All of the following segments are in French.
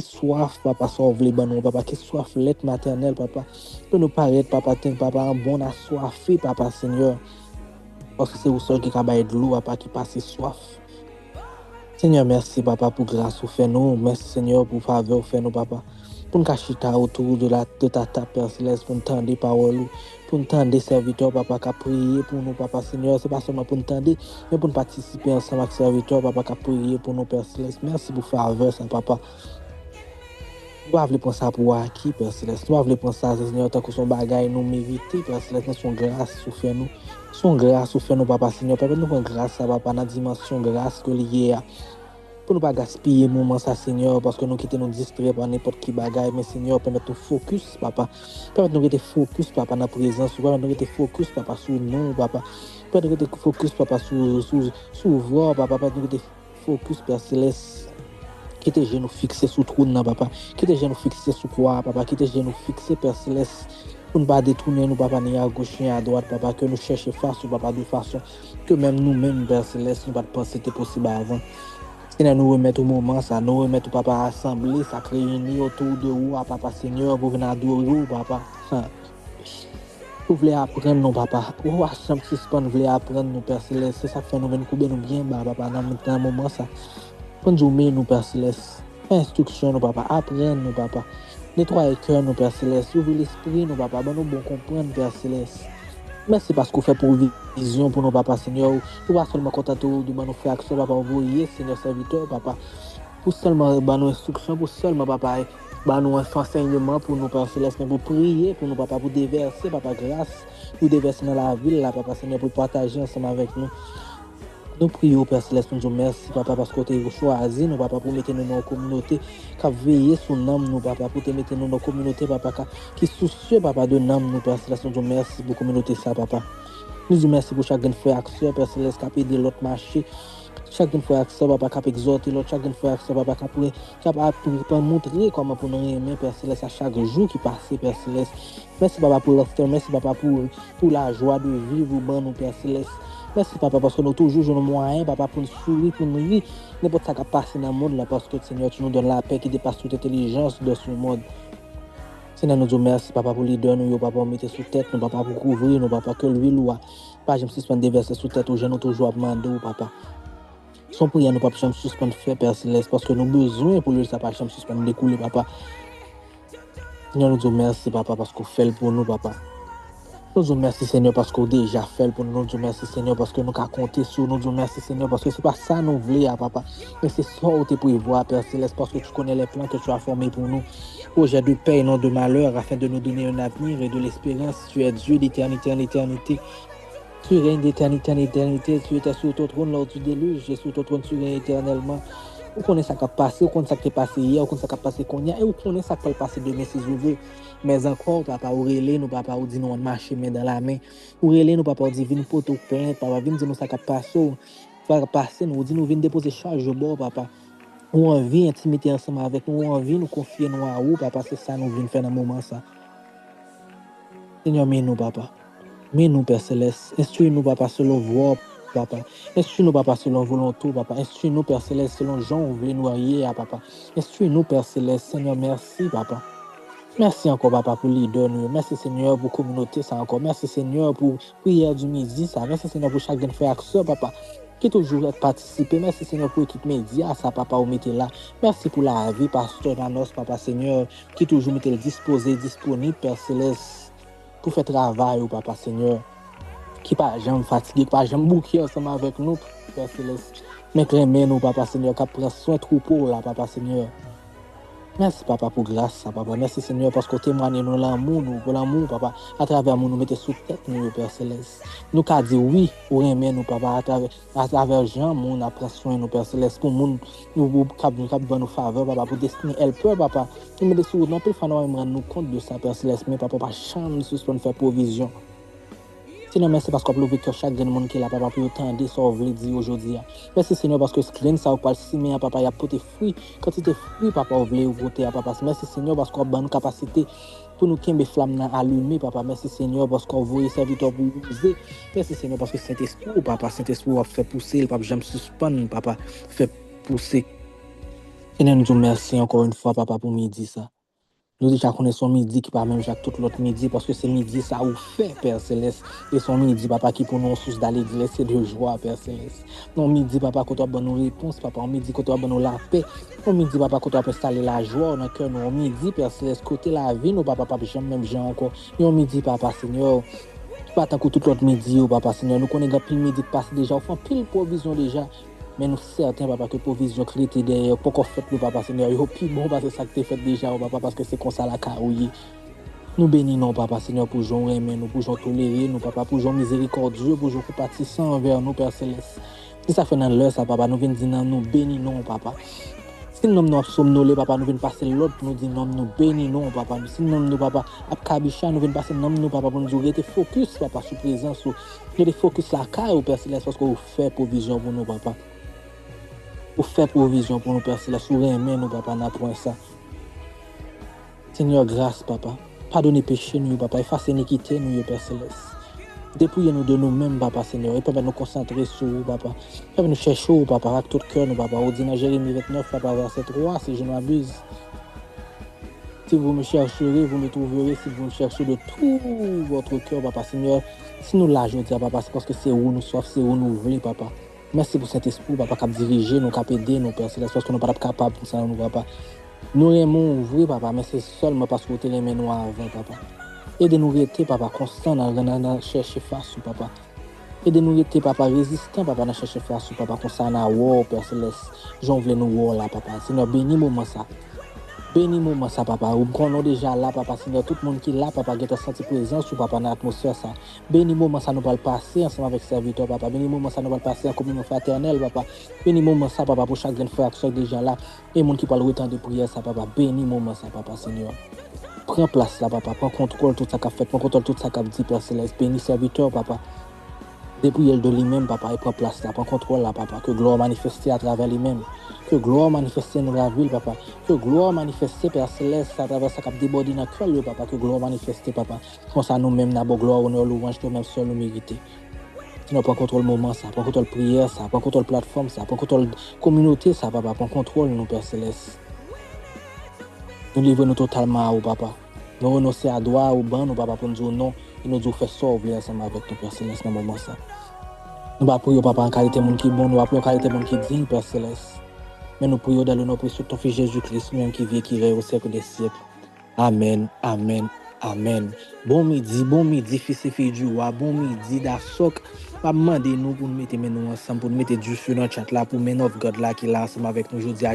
Qui soif, papa, sauve les banons, papa, qui soif l'être maternel, papa. Que nous paraître, papa, t'es papa, un bon assoiffé, papa, Seigneur. Parce que c'est au seul qui a de l'eau, papa, qui passe soif. Seigneur, merci, papa, pour grâce au fait nous. Merci, Seigneur, pour faveur au fait nous, papa. Pour nous cacher autour de ta table, Père Céleste, pour nous tendre des paroles, pour nous tendre des serviteurs, papa, qui a prié pour nous, papa, Seigneur. C'est pas seulement pour nous tendre, mais pour nous participer ensemble avec serviteurs, papa, qui a prié pour nous, Père Céleste. Merci pour faveur, ça, papa. Nous avons prendre ça pour acquis, Père Céleste. Nous avons prendre ça, Seigneur, tant que son bagage nous mérite, Père Céleste, son grâce sous fait nous. Son grâce sous fait nous, papa, Seigneur. Papa, nous prendre grâce, ça, papa, dans la dimension grâce que liée à. Pour ne pas gaspiller le moment, ça, Seigneur, parce que nous quittons nous distraire par n'importe qui bagaille, mais Seigneur, permettre nous focus, papa. Permettre nous rester focus, papa, dans la présence, permettre nous rester focus, papa, sur nous, papa. Permettre nous rester focus, papa, sur voir, papa. Permettre nous rester focus, Père Céleste. Qui te genoux fixés sous trône, papa. Qui te genoux fixés sous croix, papa. Qui te genoux fixés, Père Céleste. Pour ne pas détourner nous, papa, ni à gauche, ni à droite, papa. Que nous cherchions face, papa, de façon que même nous-mêmes, Père Céleste, nous ne pas penser que c'était possible avant. Seigneur, nous remettons au moment, ça, nous remettons, papa, assemblée, ça réunir autour de vous, papa, Seigneur, pour venir adorer, papa. Vous voulez apprendre, non, papa. Ou à chambre suspend, vous voulez apprendre, nous, Père Céleste. C'est ça fait nous venir couper nous bien, papa, dans le moment, ça. Pour nous aimer, nous, Père Céleste. Instruction, nous, papa. Apprendre, nous, papa. Nettoyer le cœur, nous, Père Céleste. Ouvrir l'esprit, nous, papa. Bon, nous, bon comprendre, Père Céleste. Merci parce qu'on fait pour vision pour nos papa, Seigneur. Pour pas seulement contenter de nous faire action, papa, envoyer, Seigneur, serviteur, papa. Pour seulement nos instructions, pour seulement, papa, nous enseignement pour nous, Père Céleste, mais pour prier pour nous, papa, pour déverser, papa, grâce, pour déverser dans la ville, là, papa, Seigneur, pour partager ensemble avec nous. Nous prions, Père Céleste, nous disons merci, papa, parce que tu as choisi, nous, papa, pour mettre nous dans la communauté, qui a veillé sur nous, nous, papa, pour te mettre nous dans la communauté, papa, qui est soucieux, papa, de nous, nous, Père Céleste, nous disons merci pour la communauté, ça, papa. Nous disons merci pour chaque frère acteur, Père Céleste, qui a aidé l'autre marché. Chaque frère acteur, papa, qui a exhorté l'autre, chaque frère acteur, papa, qui a montrer comment pour nous aimer, Père Céleste, à chaque jour qui passe, Père Céleste. Merci, papa, pour l'offre, merci, papa, pour la joie de vivre, nous, Père Céleste. Merci, papa, parce que nous toujours jouons moyens, papa, pour nous sourire, pour nous rire. N'importe ça qui a passé dans le monde, là, parce que, Seigneur, tu nous donnes la paix qui dépasse toute intelligence de ce monde. Seigneur, nous disons merci, papa, pour l'aider, nous, papa, pour mettre sous tête, nous, papa, pour couvrir, nous, papa, que l'huile, ou pas, je me suspendre des versets sous tête, ou je nous toujours à demander, papa. Son prière, nous, papa, je me suspendre faire, Père Céleste, parce que nous avons besoin pour lui, ça, papa, je me suspendre découler, papa. Seigneur, nous disons merci, papa, parce qu'on fait pour nous, papa. Nous disons merci, Seigneur, parce qu'on a déjà fait pour nous. Nous disons merci, Seigneur, parce que nous avons compté sur nous. Nous disons merci, Seigneur, parce que ce n'est pas ça que nous voulons, papa. Mais c'est ça que tu prévois, Père Céleste, parce que tu connais les plans que tu as formés pour nous. Projet de paix et non de malheur, afin de nous donner un avenir et de l'espérance. Tu es Dieu d'éternité en éternité. Tu règnes d'éternité en éternité. Tu étais sur ton trône lors du déluge. Et sur ton trône, tu règnes éternellement. Ou connaît ça qui a passé, ou connaît ça qui est passé hier, ou connaît ça qui a passé qu'on y a, et ou connaît ça qui va passer demain si vous voulez. Mais encore, papa, ou relais, nous, papa, ou dit nous, on marche main dans la main. Ou relais, nous, papa, ou dit, viens pour tout plaindre, papa, viens dire nous ça qui a passé, va passer, nous, dit nous, viens déposer charge au bord, papa. Ou on vient intimité ensemble avec nous, ou on vient nous confier nous à vous, papa, c'est ça, nous venons faire dans le moment, ça. Seigneur, mais nous, papa. Mais nous, Père Céleste, instruis-nous, papa, selon vos papa. Instruis-nous, papa, selon volonté, papa. Instruis-nous, Père Céleste, selon Jean, vous voulez nous arriver, papa. Instruis-nous, Père Céleste, Seigneur, merci, papa. Merci encore, papa, pour leader, nous. Merci, Seigneur, pour la communauté, ça encore. Merci, Seigneur, pour prière du midi, ça. Merci, Seigneur, pour chaque frère action, papa, qui toujours participer. Merci, Seigneur, pour l'équipe média, ça, papa, vous mettez là. Merci pour la vie, pasteur Danos, papa, Seigneur, qui toujours mettez disposé, disponible, Père Céleste, pour faire travail, papa, Seigneur. Qui pas jamais fatigué, qui pas jamais bouqué ensemble avec nous, Père Céleste. Mais crémez nous, papa, Seigneur, qui prend soin de troupeau, là, papa, Seigneur. Merci, papa, pour grâce, papa. Merci, Seigneur, parce que témoignez nous l'amour, nous, pour l'amour, papa. À travers nous, nous mettez sous tête, nous, Père Céleste. Nous, qu'à dire oui, pour aimer nous, papa, à travers Jean, nous, on prend soin, nous, Père Céleste, pour nous, nous, nous faveur, papa, pour destiner, elle peut, papa. Nous mettez sous, non, plus, il faut nous rendre compte de ça, Père Céleste, mais papa, pas chambre, nous, suspendre faire provision. Seigneur, merci parce qu'on peut ouvrir chaque monde qui est là, papa, pour entendre ce qu'on veut dire aujourd'hui. Merci, Seigneur, parce que ce grain, ça va pas le simer, papa, il y a pour tes fruits. Quand tu tes fruits, papa, vous voulez voter, papa. Merci, Seigneur, parce qu'on a une capacité pour nous qui flammes allumées, papa. Merci, Seigneur, parce qu'on voit les serviteurs pour user. Merci, Seigneur, parce que Saint-Esprit, papa, Saint-Esprit, va faire pousser, papa, j'aime suspendre, papa, fait pousser. Seigneur, nous te remercions encore une fois, papa, pour midi ça. Nous déjà connaissons midi qui pas même chaque tout l'autre midi parce que c'est midi ça ou fait, Père Céleste. Et son midi, papa, qui pour nous source d'allégresse et de joie, Père Céleste. Non, midi, papa, quand tu as bonne nos réponses, papa, on midi, quand tu as bonne la paix. On midi, papa, quand tu as installé la joie dans le cœur, nous, on midi, Père Céleste, côté la vie, nous, papa, papa, j'aime même j'ai encore. Et on midi, papa, Seigneur. Pas tant que tout l'autre midi, papa Seigneur. Nous connaissons pile midi passé déjà, on fait pile provision déjà. Mais nous certains, papa, que provision qui était derrière, pour qu'on fait, nous, papa Seigneur. Et puis bon, parce que ça que tu fait déjà, papa, parce que c'est comme ça la carouille. Nous bénissons, papa Seigneur, pour Jean aimer, nous pour Jean tolérer, nous, papa, pour Jean miséricordieux, pour Jean compatissant envers nous, Père Céleste. Si ça fait dans l'heure, ça, papa, nous venons dire, nous bénissons, papa. Si nous nous somnolés, papa, nous venons passer l'autre pour nous dire non, nous bénissons, papa. Si nous, papa, à Kabicha, nous venons passer non, nous, papa, pour nous dire, restez focus, papa, sur présence, restez focus la caille au Père Céleste, parce que vous faites provision pour nous, papa. Vous faites provision pour nous, Père Céleste, vous aimez nous, papa, n'a point ça. Seigneur, grâce, papa. Pardonnez péché, nous, papa, effacez iniquité, nous, Père Céleste. Dépouillez-nous de nous-mêmes, papa, Seigneur, et permettez nous concentrer sur vous, papa. Permettez nous chercher, papa, avec tout cœur, nous, papa. Au dit dans Jérémie 29, papa, verset 3, si je ne m'abuse. Si vous me chercherez, vous me trouverez. Si vous me cherchez de tout votre cœur, papa, Seigneur. Si nous l'avons dit, papa, c'est parce que c'est où nous sommes, c'est où nous voulons, papa. Merci pour cet esprit, papa, qui a dirigé, nous, qui a aidé, nous, Père Céleste, parce que nous ne sommes pas capables de ça, nous, papa. Nous aimons ouvrir, papa, mais c'est seulement parce que vous aimez nous avant, papa. Aidez-nous rester, papa, constant dans chercher face, papa. Aidez-nous rester, papa, résistant, papa, dans chercher face, papa, concernant wow, Père Céleste. J'en voulais nous wow là, papa. Seigneur, bénis moment ça. Bénis moment ça, papa. Ou qu'on déjà là, papa, Seigneur, tout le monde qui est là, papa, qui est senti présence, papa, dans l'atmosphère, ça. Bénis moment ça, nous va le passer ensemble avec serviteur, papa. Bénis moment ça, nous va le passer en communion fraternelle, papa. Bénis moment ça, papa, pour chaque jeune frère, qui déjà là. Et monde qui parle autant de prière, ça, papa. Bénis moment ça, papa, Seigneur. Prends place là, papa. Prends contrôle tout ça qu'a fait. Prends contrôle tout ça qu'a dit, Père Céleste. Bénis serviteur, papa. Depuis elle de lui-même, papa, il prend place là, prend contrôle là, papa. Que gloire manifestée à travers lui-même. Que gloire manifestée dans la ville, papa. Que gloire manifestée, Père Céleste, à travers ça qui a débordé dans le cœur, papa. Que gloire manifestée, papa. Comme ça, nous-mêmes, nous avons gloire, honneur, louange, que même seul nous méritons. Sinon, prend contrôle moment, ça. Prend contrôle prière, ça. Prend contrôle plateforme, ça. Prend contrôle communauté, ça, papa. Prend contrôle, nous, Père Céleste. Nous livrons totalement à vous, papa. Nous renoncer à droit, au banc, nous, papa, pour nous dire non. Et nous dire faire ça, ensemble avec nous, Père Céleste, dans ce moment, ça. Nous ne prions pas en qualité de monde qui est bon, nous prions en qualité de monde qui est digne, Père Céleste. Mais nous prions dans le nom précieux de ton Fils Jésus-Christ, même qui vit, qui règne au siècle des siècles. Amen, amen, amen. Bon midi, fils et filles du roi. Bon midi, d'Asok. Pas demander nous pour nous mettre nous ensemble, pour nous mettre du feu dans le chat là, pour mettre notre God là qui est là ensemble avec nous jeudi.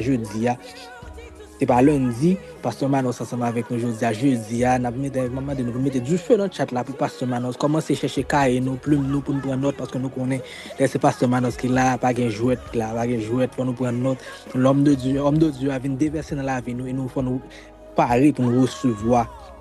C'est pas lundi, Pasteur Manos ensemble avec nous aujourd'hui à jeudi. Maman de nous mettre du feu dans le chat là pour Pasteur Manos. Commencez à chercher cahier, nous, plumes, nous, pour nous prendre note parce que nous connaissons. C'est Pasteur Manos qui est là, pas de jouet là, pas de jouet pour nous prendre note. L'homme de Dieu a venu déverser dans la vie nous et nous faut nous parer pour nous recevoir.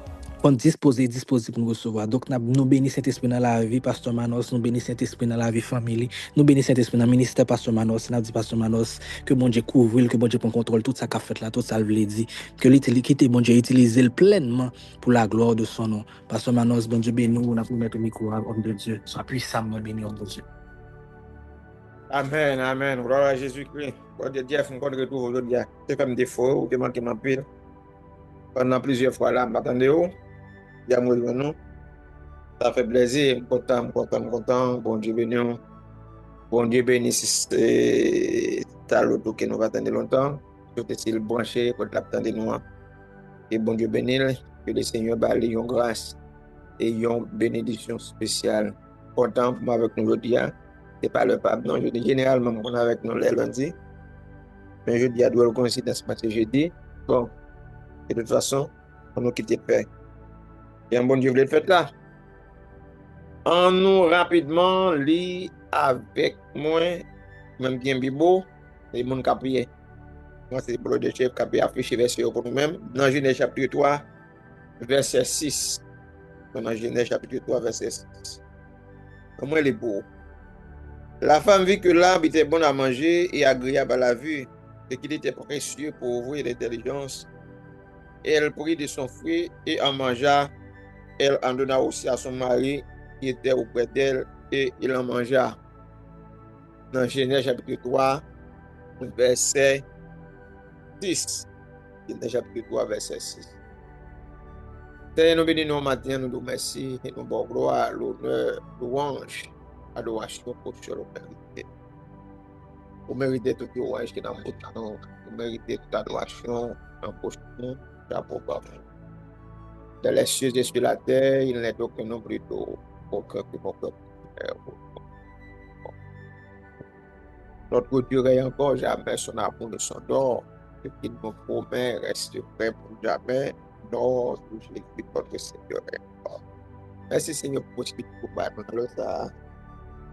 Pour disposer pour nous recevoir. Donc, nous bénissons Saint-Esprit dans la vie, Pasteur Manos, nous bénissons Saint-Esprit dans la vie famille, nous bénissons Saint-Esprit dans le ministère, Pasteur Manos, nous dit Pasteur Manos, que bon Dieu couvre, que bon Dieu prend contrôle, tout ça qu'a fait là, tout ça le dit, que l'utilité, bon Dieu utilise pleinement pour la gloire de son nom. Pasteur Manos, bon Dieu béni, on a pour mettre le micro à l'homme de Dieu, soit puissamment béni, homme de Dieu. Amen, amen. Gloire à Jésus-Christ. God de Dieu, on compte retour aujourd'hui. C'est comme des fois, ou demande qui m'appelle. Pendant plusieurs fois là, m'attendez où? Il y a moi nous. Ça fait plaisir, content. Bon Dieu béni. Bon Dieu bénisse ta l'autre qui nous va attendre longtemps. Surtout s'il branché, pour l'attendre nous. Et bon Dieu béni, que le Seigneur balle une grâce et une bénédiction spéciale. Content pour moi avec nous aujourd'hui. C'est pas le pape, non. Je dis généralement, on est avec nous les lundis. Mais jeudi, à doit coïncidence parce que jeudi. Bon, et de toute façon, on nous quitte paix. Et un bon Dieu voulait le faire là. En nous rapidement, lit avec moi, même bien bibo, les gens qui prié. Moi, c'est le de chef qui a affiché verset pour nous-mêmes. Dans Genèse chapitre 3, verset 6. Dans Genèse chapitre 3, verset 6. Comment il est beau. La femme vit que l'arbre était bon à manger et agréable à la vue, et qu'il était précieux pour ouvrir l'intelligence. Elle prit de son fruit et en mangea. Elle en donna aussi à son mari qui était auprès d'elle et il en mangea. Dans Genèse chapitre 3, verset 6. Genèse chapitre 3, verset 6. Seigneur, nous bénissons matin, nous nous merci et nous bon gloire, l'honneur, louange, adoration pour ce le mérite. Vous méritez toute louange qui est dans votre nom. Vous méritez toute adoration dans votre nom. Chapeau bas. Dans les cieux et sur la terre, il n'est aucun nom plus haut, aucun que mon peuple. Notre Dieu est encore jamais, son amour ne s'endort. Ce qu'il nous promet reste vrai pour jamais. Non, Jésus, notre Seigneur est mort. Merci Seigneur pour ce que tu nous ça.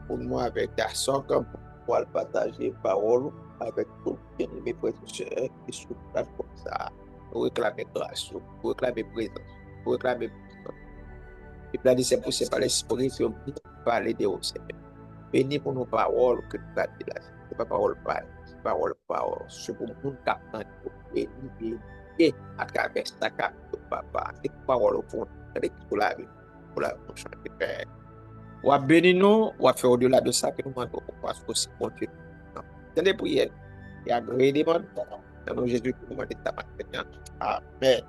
Pour moi, avec garçon, comme pour pouvoir partager parole avec tous mes frères et sœurs qui sont là comme ça. Pour réclamer grâce, pour réclamer présence, pour réclamer présence. Et puis, là, c'est poussé par l'esprit, c'est parler de au Seigneur. Bénis pour nos paroles que nous avons dit là. Ce n'est pas parole. C'est pour nous capter, bénis, et à travers ta carte, papa, c'est parole au fond, pour la vie, pour la prochaine Père. Ou à bénir nous, ou à faire au-delà de ça que nous demandons, parce que c'est bon Dieu. C'est des prières, et à gré demande, dans nos Jésus, nous demandons ta main. Amen.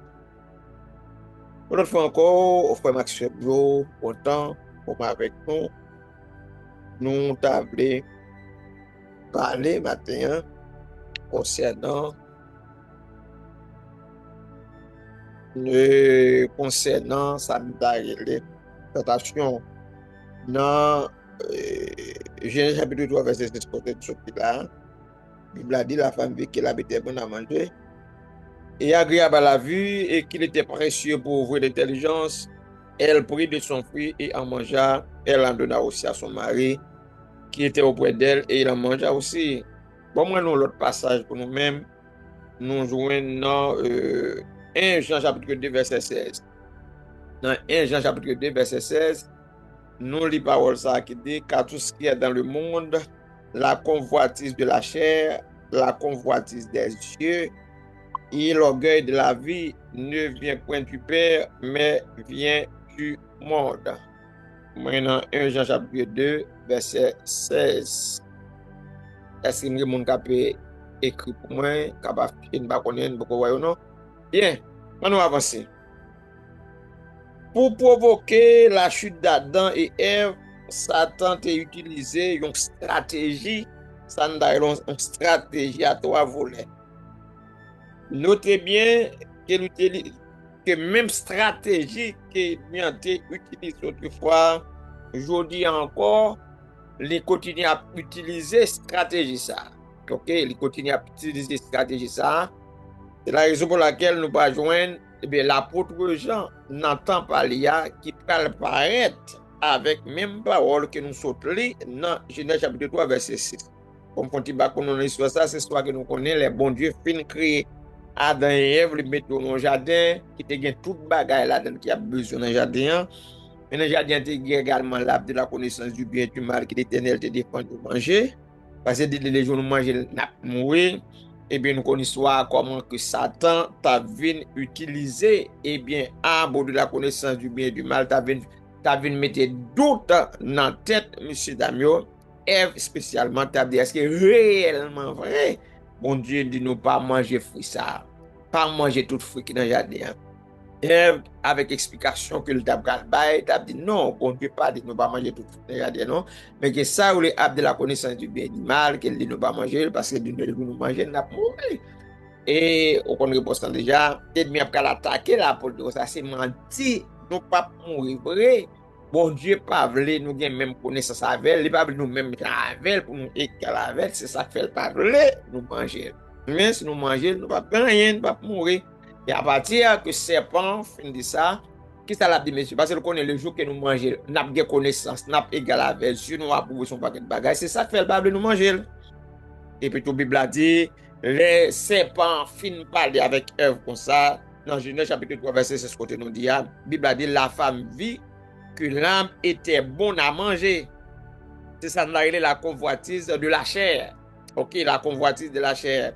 Pour notre fois encore, au frère Maxime Bio, content, pour avec nous, nous t'avons parler matin concernant ça nous a révélé tentation dans Genèse chapitre 3 verset 6 côté de ce là. La Bible a dit la femme vit qu'elle habitait bon à manger et agréable à la vue et qu'il était précieux pour ouvrir l'intelligence. Elle prit de son fruit et en mangea. Elle en donna aussi à son mari qui était auprès d'elle et il en mangea aussi. Bon, moi, nous, l'autre passage pour nous-mêmes, nous jouons dans 1 Jean chapitre 2, verset 16. Dans 1 Jean chapitre 2, verset 16, nous lisons parole ça qui dit, car tout ce qui est dans le monde, la convoitise de la chair, la convoitise des yeux et l'orgueil de la vie ne vient point du Père, mais vient du monde. Maintenant, 1 Jean chapitre 2, verset 16. Est-ce que mon capé écrit pour moi, capable de ne pas connaître beaucoup voyons non? Bien, on va avancer. Pour provoquer la chute d'Adam et Ève, Satan a utilisé une stratégie, une stratégie à trois volets. Notez bien que même stratégie que nous avons utilisée autrefois, aujourd'hui encore, il continue à utiliser stratégie ça. OK, il continue à utiliser stratégie ça. C'est la raison pour laquelle nous pas joindre l'apôtre Jean n'entend pas l'IA qui peut paraître avec même parole que nous sautons dans Genèse chapitre 3 verset 6. Comme quand il va connaître l'histoire ça, c'est l'histoire que nous connaissons les bons dieux fin créer Adam et Ève les mettre dans le jardin qui te gagne toute bagaille là-dedans qui a besoin dans le jardin. Mais dans le jardin, il y a également l'arbre de la connaissance du bien et du mal que l'Éternel te défend de manger. Parce que les jours nous manger, n'a mourir. Eh bien, nous connaissons comment que Satan t'a vu utiliser, eh bien, arbre de la connaissance du bien et du mal, t'a vu mettre doute dans la tête, M. Damio. Ève spécialement, t'a dit, est-ce que réellement vrai, bon Dieu dit nous pas manger fruit ça, pas manger tout fruit qui dans le jardin. Ève, avec explication que le tabgal bail, t'a dit non, bon Dieu pas dit nous pas manger tout fruit dans le jardin, non, mais que ça, ou les arbre de la connaissance du bien et du mal, qu'elle dit nous pas manger, parce que nous manger, nous pas mourir. Et au qu'on réponse déjà, l'ennemi a l'attaquer là pour dire ça, c'est menti, nous pas mourir vrai. Bon Dieu pas voulu nous gain même connaissance avec, il pas nous même avec pour nous égal avec, c'est ça fait pas voulu nous manger. Mais si nous manger, nous pas rien, pas mourir. Et à partir que serpent fin de ça, qui ça l'a dit monsieur parce que connaît le jour que nous manger, n'a pas connaissance, n'a pas égal avec, si nous approuver son paquet de bagages, c'est ça fait pas nous manger. Et puis tout Bible a dit les serpents fin parler avec Ève comme ça dans Genèse chapitre 3 verset 6 côté nous dit la Bible a dit la femme vit que l'âme était bonne à manger. C'est ça la convoitise de la chair. OK, la convoitise de la chair.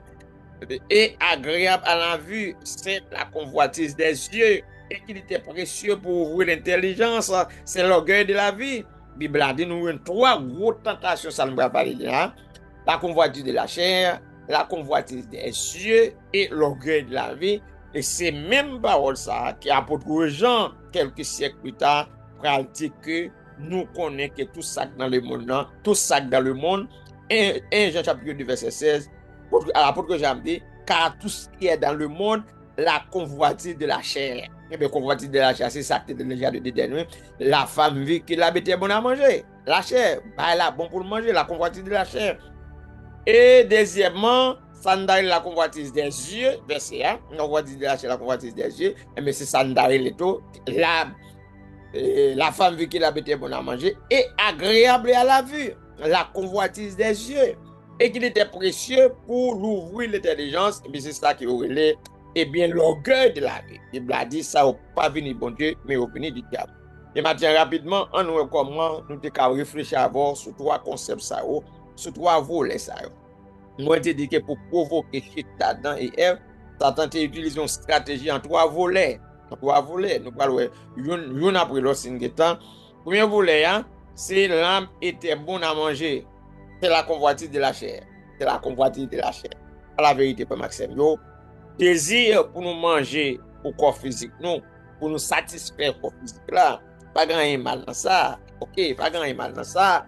Et agréable à la vue, c'est la convoitise des yeux. Et qu'il était précieux pour ouvrir l'intelligence, c'est l'orgueil de la vie. La Bible a dit nous trois grosses tentations, ça nous va parler là. La convoitise de la chair, la convoitise des cieux et l'orgueil de la vie. Et c'est même parole ça qui apôtre Jean, quelques siècles plus tard, pratique que nous connaissons que tout ça dans le monde, tout ça dans le monde, et Jean chapitre 2, verset 16, l'apôtre Jean dit, car tout ce qui est dans le monde, la convoitise de la chair. Et bien, convoitise de la chair, c'est ça que tu as déjà dit dernier. La femme vit qu'il a été bon à manger. La chair, bah, elle a bon pour manger, la convoitise de la chair. Et deuxièmement, sandal la convoitise des yeux, verset 1, la convoitise de la chair, la convoitise des yeux, mais c'est sandal le tout, la femme vit qu'il a été bon à manger, et agréable à la vue, la convoitise des yeux, et qu'il était précieux pour l'ouvrir l'intelligence, et bien c'est ça qui aurait et bien l'orgueil de la vie. Il a dit ça au pas venu bon Dieu, mais au venu du diable. Et maintenant, rapidement, on nous comment nous devons réfléchir à voir sur trois concepts, ça, sur trois volets. Ça. Nous avons dit que pour provoquer Satan et Ève, Satan a utilisé une stratégie en trois volets. En trois volets. Nous parlons une après l'autre. Premier volet, hein, c'est l'âme était bonne à manger. C'est la convoitise de la chair. C'est la convoitise de la chair. À la vérité, pas Maxime. Yo, désir pour nous manger au corps physique, nous, pour nous satisfaire au corps physique là, pas grand mal dans ça. Ok, pas grand mal dans ça.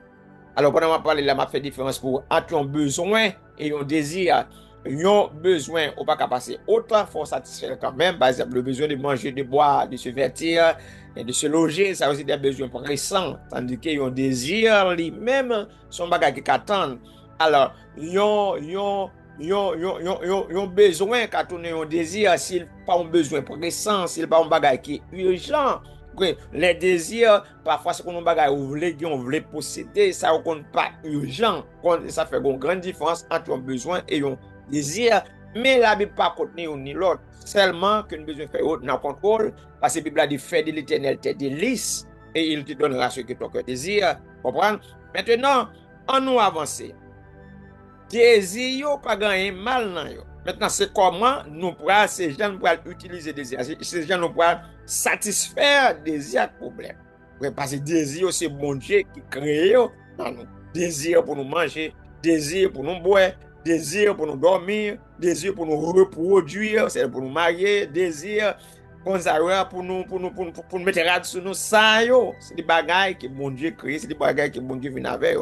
Alors, pendant que je parle là, je fais différence pour entre un besoin et un désir. Un besoin, on ne peut pas passer autant, il faut satisfaire quand même. Par exemple, le besoin de manger, de boire, de se vêtir, et de se loger, ça aussi des besoins pressants. Tandis qu'il y a un désir lui-même, son bagage qui attend. Alors, il y a besoin quand on a un désir, s'il n'a pas un besoin pressant, s'il n'a pas un bagage qui est urgent. Les désirs, parfois, c'est qu'on a un bagage on voulait posséder, ça ne compte pas urgent. Ça fait une grande différence entre un besoin et un désir. Mais la Bible pas contenir ni l'autre. Seulement que nous besoin faire autre dans contrôle. Parce que la Bible a dit fait de l'éternel tes délices et il te donnera ce que ton cœur désire. Comprendre? Maintenant, on nous avancer. Désir, pas gagner mal dans yo. Maintenant, c'est comment nous pourrons, ces gens nous pourront utiliser désir. Ces gens nous pourront satisfaire désir problème. Parce que désir, c'est bon Dieu qui crée dans nous. Désir pour nous manger, désir pour nous boire, désir pour nous dormir, désir pour nous reproduire, c'est pour nous marier, désir pour nous mettre rad sur nous. Ça, c'est des bagailles que bon Dieu crée, c'est des bagailles que bon Dieu vient avec.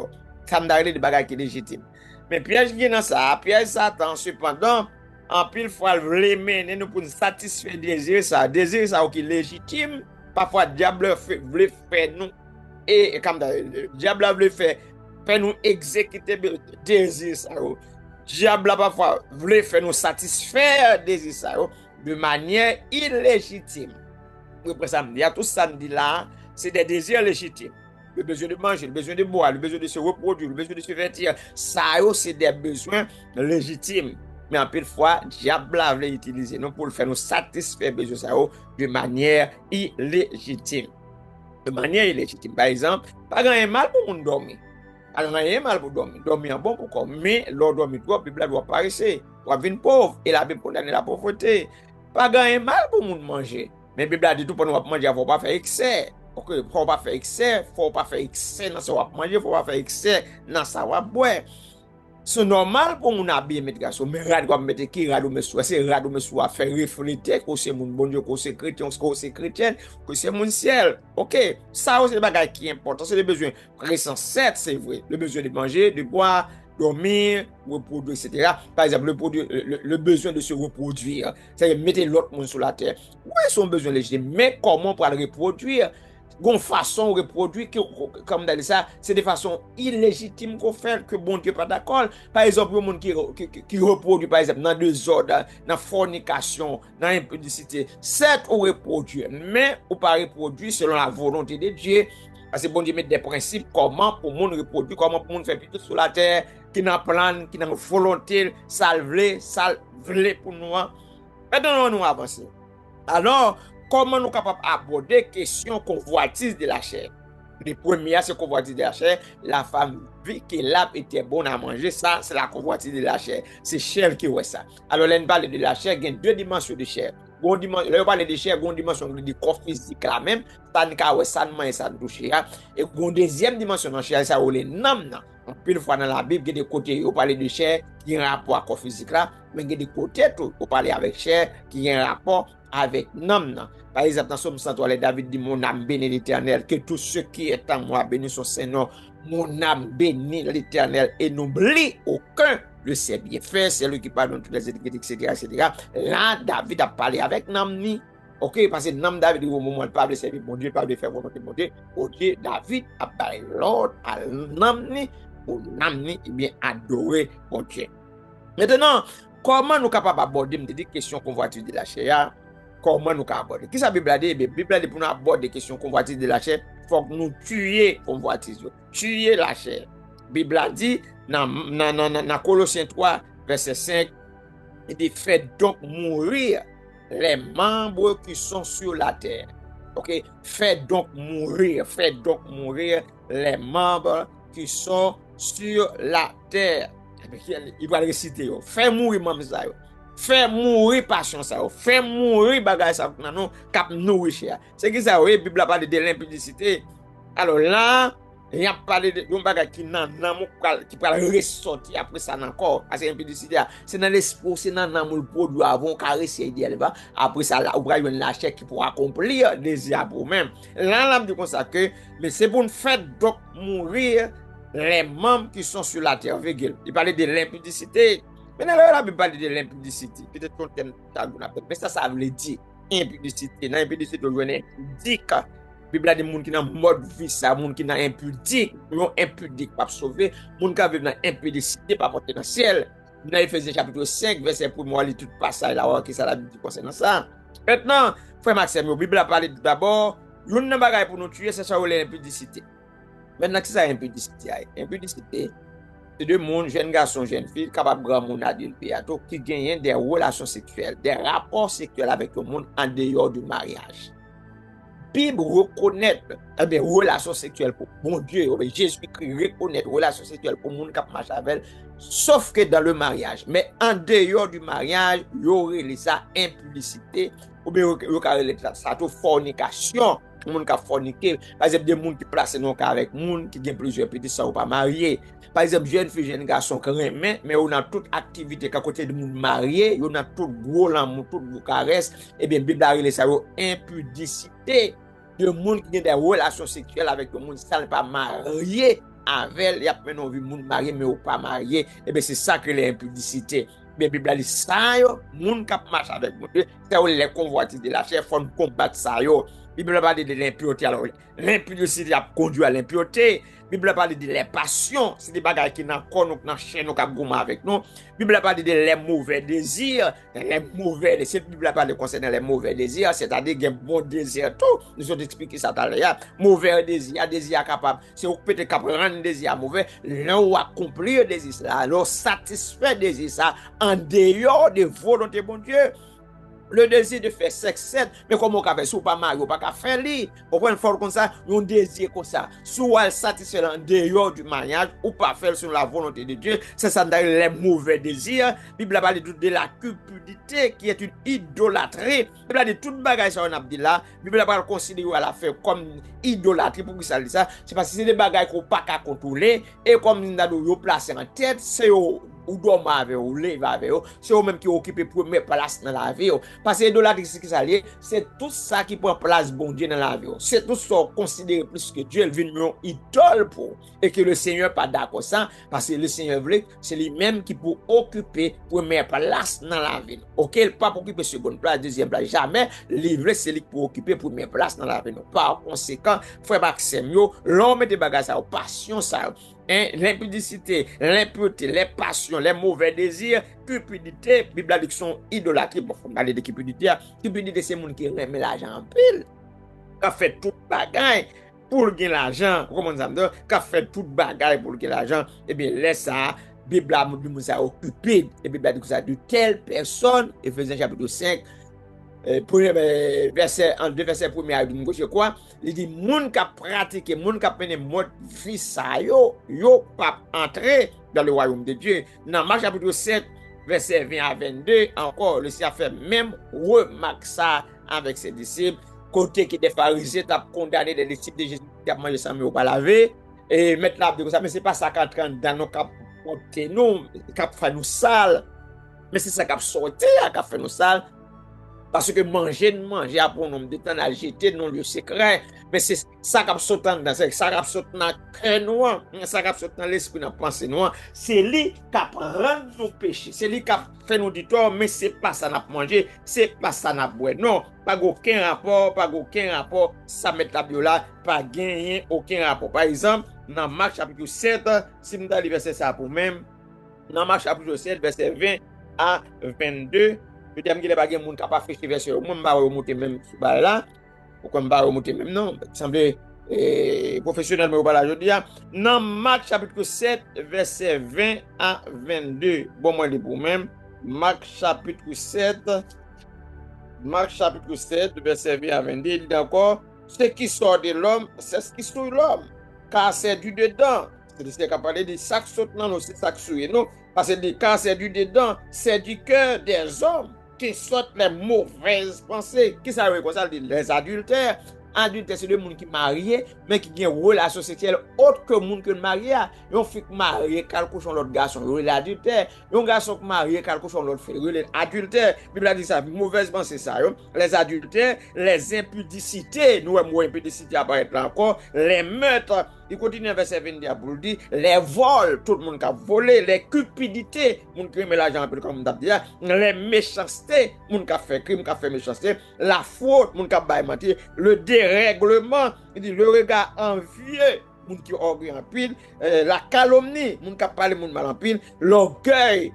Ça me donne des bagailles qui sont légitimes. Mais piège qui est dans ça, piège Satan, cependant, en pile fois, le mener nous pour nous satisfaire désir ça qui est légitime. Parfois, le diable veut faire nous, et comme le diable veut faire nous exécuter le désir ça. Le diable parfois veut faire nous satisfaire désir ça de manière illégitime. Après ça, il y a tout ça me dit là, c'est des désirs légitimes. Le besoin de manger, le besoin de boire, le besoin de se reproduire, le besoin de se vêtir, ça c'est des besoins légitimes. Mais en pile fois, diable veut utiliser nous pour le faire nous satisfaire besoin ça de manière illégitime. De manière illégitime. Par exemple, pas grand mal pour nous dormir. Alors, rien mal pour dormir. Dormir bon pour quoi? Mais l'on dormir trop, la Bible doit paraître. On va venir pauvre et la Bible condamne la pauvreté. Pas grand mal pour nous manger. Mais la Bible a dit tout pour nous manger, il ne faut pas faire excès. Ok, faut pas faire excès, faut pas faire excès dans ça va manger, faut pas faire excès dans ça va boire. C'est normal pour mon habiller mettre garçon, mais rad comme mettre qui rad me soit, c'est rad me soit faire refléter que c'est mon bon Dieu, que c'est chrétien, que c'est chrétienne, que c'est mon ciel. OK, ça aussi le bagage qui est important, c'est le besoin pressant, certes, c'est vrai, le besoin de manger, de boire, dormir, reproduire, etc. Par exemple, le besoin de se reproduire, c'est-à-dire mettre l'autre monde sur la terre. Oui, son besoin légitime, mais comment pour le reproduire? Une façon de reproduire, comme dans ça, c'est des façons illégitimes qu'on fait, que bon Dieu n'est pas d'accord. Par exemple, le monde qui reproduit, par exemple, dans le désordre, dans la fornication, dans l'impudicité, certes, on reproduit, mais on ne pas reproduire selon la volonté de Dieu. Parce que bon Dieu met des principes, comment pour le monde reproduire, comment pour le monde faire plutôt sur la terre, qui n'a plan, qui n'a volonté, salver pour nous. Maintenant, nous avancer. Alors, comment nous sommes capables d'aborder la question convoitise de la chair? Le premier, c'est convoitise de la chair. La femme vit que l'arbre était bon à manger. Ça, c'est la convoitise de la chair. C'est chair qui voit ça. Alors, là, on parle de la chair, il y a deux dimensions de chair. Là, on parle de chair, il y a une dimension de corps physique là même. Ça ne touche. Et une deuxième dimension de chair, ça, on les nomme. Pile fois dans la Bible, il y a des côtés où on parle de chair qui ont un rapport avec le physique là, mais il y a des côtés où on parle avec chair qui ont un rapport avec l'âme. Par exemple, dans Somme 103, David dit, mon âme bénit l'Éternel, que tout ce qui est en moi bénit son Seigneur. Mon âme bénit l'Éternel et n'oublie aucun de ses bienfaits. C'est lui qui parle de toutes les étiquettes, etc., etc. Là, David a parlé avec l'âme. Ok, parce que l'âme David, au moment où il parle de servir mon Dieu, il parle de faire volonté de mon Dieu. Dieu, David a parlé l'ordre à l'âme pour l'amener et bien adorer mon Dieu. Maintenant, comment nous capables d'aborder des questions convoitises de la chair? Comment nous capables d'aborder? Qui ça Bible a dit? La Bible a dit pour nous aborder des questions convoitises de la chair, il faut que nous tuions convoitises, tuer la chair. La Bible a dit dans Colossiens 3, verset 5, il dit fait donc mourir les membres qui sont sur la terre. Ok, fait donc mourir les membres qui sont sur la terre. Il va le réciter. Fait mourir même ça. Fait mourir passion ça. Fait mourir bagage ça. Non, cap nourrir. C'est qui ça? Oui, Bible a parlé de l'impudicité. Alors là, il y a parlé de bagage qui peut ressortir après ça encore. Parce que l'impudicité, c'est dans l'esprit, c'est dans l'amour produit avant caresser idéal. Après ça, là, vous avez une lâche qui pourra accomplir le désir pour vous-même. Là, l'âme dit comme ça que, mais c'est pour une fête donc mourir les membres qui sont sur la terre. Il parlait de l'impudicité. Maintenant, là, il parle de l'impudicité. Peut-être qu'on t'aime, mais ça veut dire impudicité. Dans l'impudicité, on est impudique. La Bible a dit gens qui sont en mode vie, ça, gens qui sont impudiques, sont impudiques, pas sauver, gens qui vivent dans l'impudicité, pas porter dans le ciel. Dans Ephésiens chapitre 5, verset 1, moi, tout passage là, qui ça la Bible concernant ça. Maintenant, frère Maxime, la Bible a parlé d'abord, une bagaille pour nous tuer, c'est ça, l'impudicité. Maintenant, qui ça impudicité? Impudicité, c'est deux mondes, jeunes garçons, jeunes filles, capables de grand monde adulte, qui gagnent des relations sexuelles, des rapports sexuels avec le monde en dehors du mariage. Bible reconnaît des relations sexuelles pour mon Dieu, Jésus-Christ reconnaît des relations sexuelles pour le monde qui marche avec, sauf que dans le mariage. Mais en dehors du mariage, il y aurait ça impudicité, ou bien il y aurait ça fornication. Les gens qui ont forniqué, par exemple, des gens qui placent nos cas avec des gens qui ont plusieurs petits sans pas mariés. Par exemple, jeunes filles, jeunes garçons qui ont mais on a toute activité qu'à côté de gens mariés, on a tout gros l'amour, tout gros caresse, et bien, Bible a relé ça, impudicité de gens qui ont des relations sexuelles avec des gens qui ne sont pas mariés avec, il y a maintenant vu des gens mariés, mais pas mariés, et bien, c'est ça que l'impudicité. Mais Bible a dit ça, yo, moun qui marche avec mon Dieu, c'est les convoitises de la chair, faut combattre ça, yo. Bible a parlé de l'impureté. Alors, l'impudicité a conduit à l'impureté. Bible a parlé de les passions. C'est des bagages qui n'ont pas nous, dans chaîne, nous, qui avec nous. Bible a parlé de les mauvais désirs. Les mauvais désirs. Bible a parlé concernant les mauvais désirs, c'est-à-dire qu'il y a un bon désir. Tout. Nous avons expliqué ça tout à l'heure. Mauvais désir capable. C'est peut-être capable de rendre désir mauvais. Là où accomplir le désir, alors satisfaire le désir, ça, en dehors de volonté, bon Dieu. Le désir de faire sexe, mais comment on peut faire, si on pas marié, on pas faire lui. On prend une forme comme ça, un désir comme ça. Soit elle satisfait en dehors du mariage, ou pas faire sur la volonté de Dieu, c'est ça les mauvais désirs. La Bible a parlé de la cupidité qui est une idolâtrie. La Bible a dit toute bagaille ça on a dit là. La Bible a pas considéré à la faire comme idolâtrie pour que ça dit ça. C'est parce que c'est des bagailles qu'on pas qu'à contrôler et comme nous avons placé en tête, c'est ou dormir avec ou lever avec eux, c'est eux-mêmes qui occupent première place dans la vie. Parce que l'idolâtrie, c'est tout ça qui prend place bon Dieu dans la vie. C'est tout ça considéré plus que Dieu, il vient une idole pour. Et que le Seigneur pas d'accord ça, parce que le Seigneur veut, c'est lui-même qui peut occuper première place dans la vie. Ok, il pas pour occuper seconde place, deuxième place, jamais. Livre, c'est lui qui peut occuper première place dans la vie. Par conséquent, frère Maxime, l'homme des bagages, passion ça. L'impudicité, l'impureté, les passions, les mauvais désirs, cupidité, Bible a dit que sont idolâtries. Bon, faut parler de cupidité. Cupidité, c'est les gens qui remet l'argent en pile, qui fait toute bagaille pour gagner l'argent. Comment ça me dit? Qui fait toute bagaille pour gagner l'argent. Eh bien, laisse ça. Bible a dit ça occupé. Et Bible a dit que ça de telle personne. Ephésiens chapitre 5. Verset 1er à 2, je crois, il dit moun qui pratique, moun qui peine mode vie ça yo pas entrer dans le royaume de Dieu. Dans Marc chapitre 7 verset 20 à 22 encore le Seigneur fait même remarque ça avec ses disciples côté qui des pharisiens t'a condamné des disciples de Jésus qui a mangé sans mais pas lavé. et mettre la comme ça, mais c'est pas ça qui entraîne dans nos cap porter nous, cap faire nous sale, mais c'est ça qui sortir, qui fait nous sale. Parce que manger après un nombre de temps à jeter dans le secret. Mais c'est ça qui saute dans ça qui saute dans le cœur noir, ça qui saute dans l'esprit, dans la pensée noire. C'est lui qui rend nos péchés. C'est lui qui fait nous dire tort, mais c'est pas ça n'a manger, c'est pas ça n'a boire. Non, pas aucun rapport, ça met la bio là, pas gagner aucun rapport. Par exemple, dans Marc chapitre 7, si nous allons verset ça pour même, dans Marc chapitre 7, verset 20 à 22, je dis que les baguettes moun capable faire verset moi m'ba remonter même là pourquoi m'ba remonter même non semble professionnellement pas là je dis dans Marc chapitre 7 verset 20 à 22 bon moi les pour même Marc chapitre 7 verset 20 à 22 il dit encore ce qui sort de l'homme c'est ce qui sort de l'homme car c'est du dedans c'est qu'à parler de sac saute non c'est sac souillé non parce que quand c'est du dedans c'est du cœur des hommes qui sortent les mauvaises pensées. Qui ça veut dire les adultères? Adultère, c'est le monde qui est marié, mais qui a une relation sexuelle autre que le monde qui est marié. Ils fait marié, quelque chose l'autre garçon, il est adultère. Un garçon qui est marié, quelque chose l'autre frère, il est adultère. La Bible a dit ça, mauvaise pensée ça. Les adultères, les impudicités, nous avons impudicité apparaître là encore, les meurtres, il continue verset 22 pour le dire, les vols, tout le monde qui a volé, les cupidités, le monde qui met l'argent un peu comme on dit, les méchancetés, le monde qui a fait crime, qui a fait méchanceté, la faute, le monde qui a baillé mentir, le dérèglement, il dit le regard envieux, moun qui orgueil en pile, la calomnie, moun qui parle moun mal en pile, l'orgueil,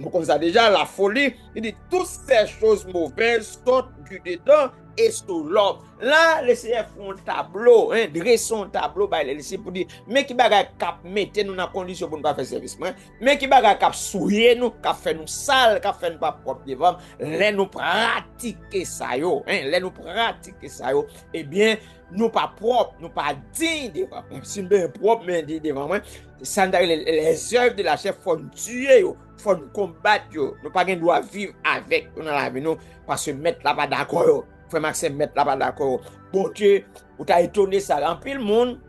comme ça déjà, la folie, il dit toutes ces choses mauvaises sortent du dedans et sous l'homme. Là, les CF font un tableau, dressons un tableau, les pour dire, mais qui bagay cap mette nous dans condition pour nous pas faire service, mais qui bagay cap souiller nous, cap fait nous sale, cap fait nous pas propre devant, les nous pratiquer ça yo, les nous pratiquer ça yo, eh bien, nous pas propre, nous pas dignes devant. Si nous sommes propres, mais dignes devant moi, ça les œuvres de la chair faut nous tuer yo, faut nous combattre yo, nous pas droit vivre avec dans la vie nous parce que mettre là pas d'accord yo. Frère Maxime mettre là pas d'accord. Bon Dieu, vous t'as étonné ça en pile monde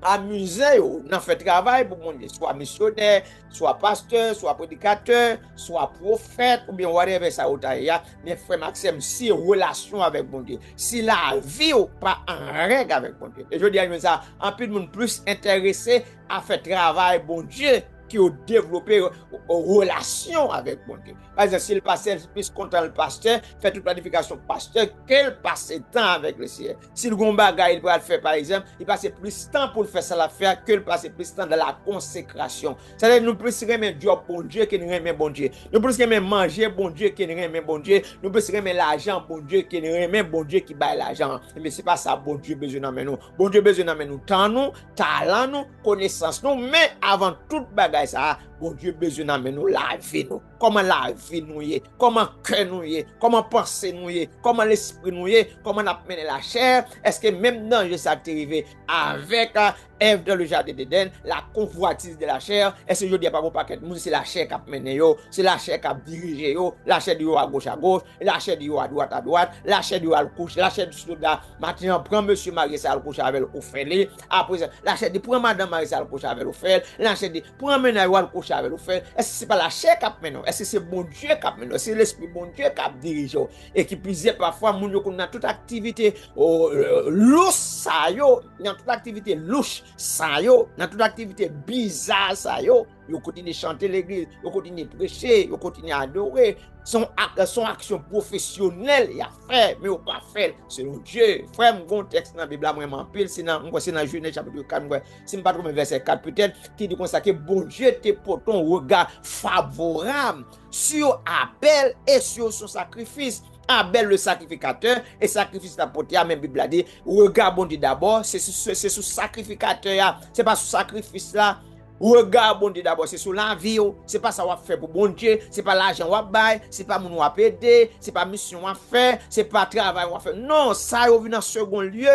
amusé yo, nan fait travail pour monde, soit missionnaire, soit pasteur, soit prédicateur, soit prophète ou bien whatever ça ou ya, mais frère Maxime si relation avec bon Dieu, si la vie ou pas en règle avec bon Dieu. Et je dis à ça, en pile monde plus intéressé à faire travail bon Dieu qui ont développé une relation avec mon Dieu. Par exemple, si le pasteur plus content le pasteur, fait toute planification pasteur, qu'elle passe temps avec le Seigneur. Si le gombaga il peut le faire par exemple, il passe plus de temps pour le faire ça l'affaire que le passer plus de temps dans la consécration. C'est-à-dire nous plus aimer job bon Dieu que nous aimer bon Dieu. Nous plus aimer manger bon Dieu que nous aimer bon Dieu. Nous plus aimer l'argent bon Dieu que nous aimer bon Dieu qui baille l'argent. Mais c'est pas ça bon Dieu besoin d'amener nous. Bon Dieu besoin d'amener nous temps nous, talent nous, connaissance nous, mais avant toute bagarre ça, bon Dieu besoin d'amener nous la vie nous. Comment la vie nous y est, comment cœur nous y est, comment penser nous y est, comment l'esprit nous y est, comment on a mené la chair. Est-ce que même dans je ça arrivé avec Ève dans le jardin d'Éden, la convoitise de la chair, est-ce que je dis pas bon paquet de c'est la chair qui a mené yo, c'est la chair qui a dirigé yo, la chair du à gauche, la chair du à droite, la chair du à couche, la chair du soldat, maintenant prend monsieur Marie ça le couche avec le fait, après la chair du prend madame Marie ça le couche avec le fait, la chair du prend ménage le couche avec le fait. Est-ce que c'est pas la chair qui a mené? Est-ce que c'est bon Dieu qui a mené? C'est l'esprit bon Dieu qui a dirigé et qui puisait parfois moun yo dans toute activité louche ça yo, dans toute activité louche ça yo, dans toute activité bizarre ça yo continue à chanter l'église, yo continue à prêcher, yo continue à adorer, son action professionnelle y a fait mais ou pas fait selon Dieu. Frère mon texte dans la Bible vraiment pile c'est dans Genèse chapitre 4 si pas trop verset 4 peut-être qui dit comme ça que bon Dieu te pour ton regard favorable sur Abel et sur son sacrifice. Abel le sacrificateur et sacrifice d'apporter, même Bible a dit regarde bon Dieu d'abord, c'est sous sacrificateur, c'est pas sous sacrifice là. Regarde bon Dieu d'abord, c'est sur la vie, c'est pas ça qu'on fait pour bon Dieu, c'est pas l'argent qu'on bail, c'est pas mon qu'on aider, c'est pas mission qu'on fait, c'est pas travail qu'on fait. Non, ça vient en second lieu.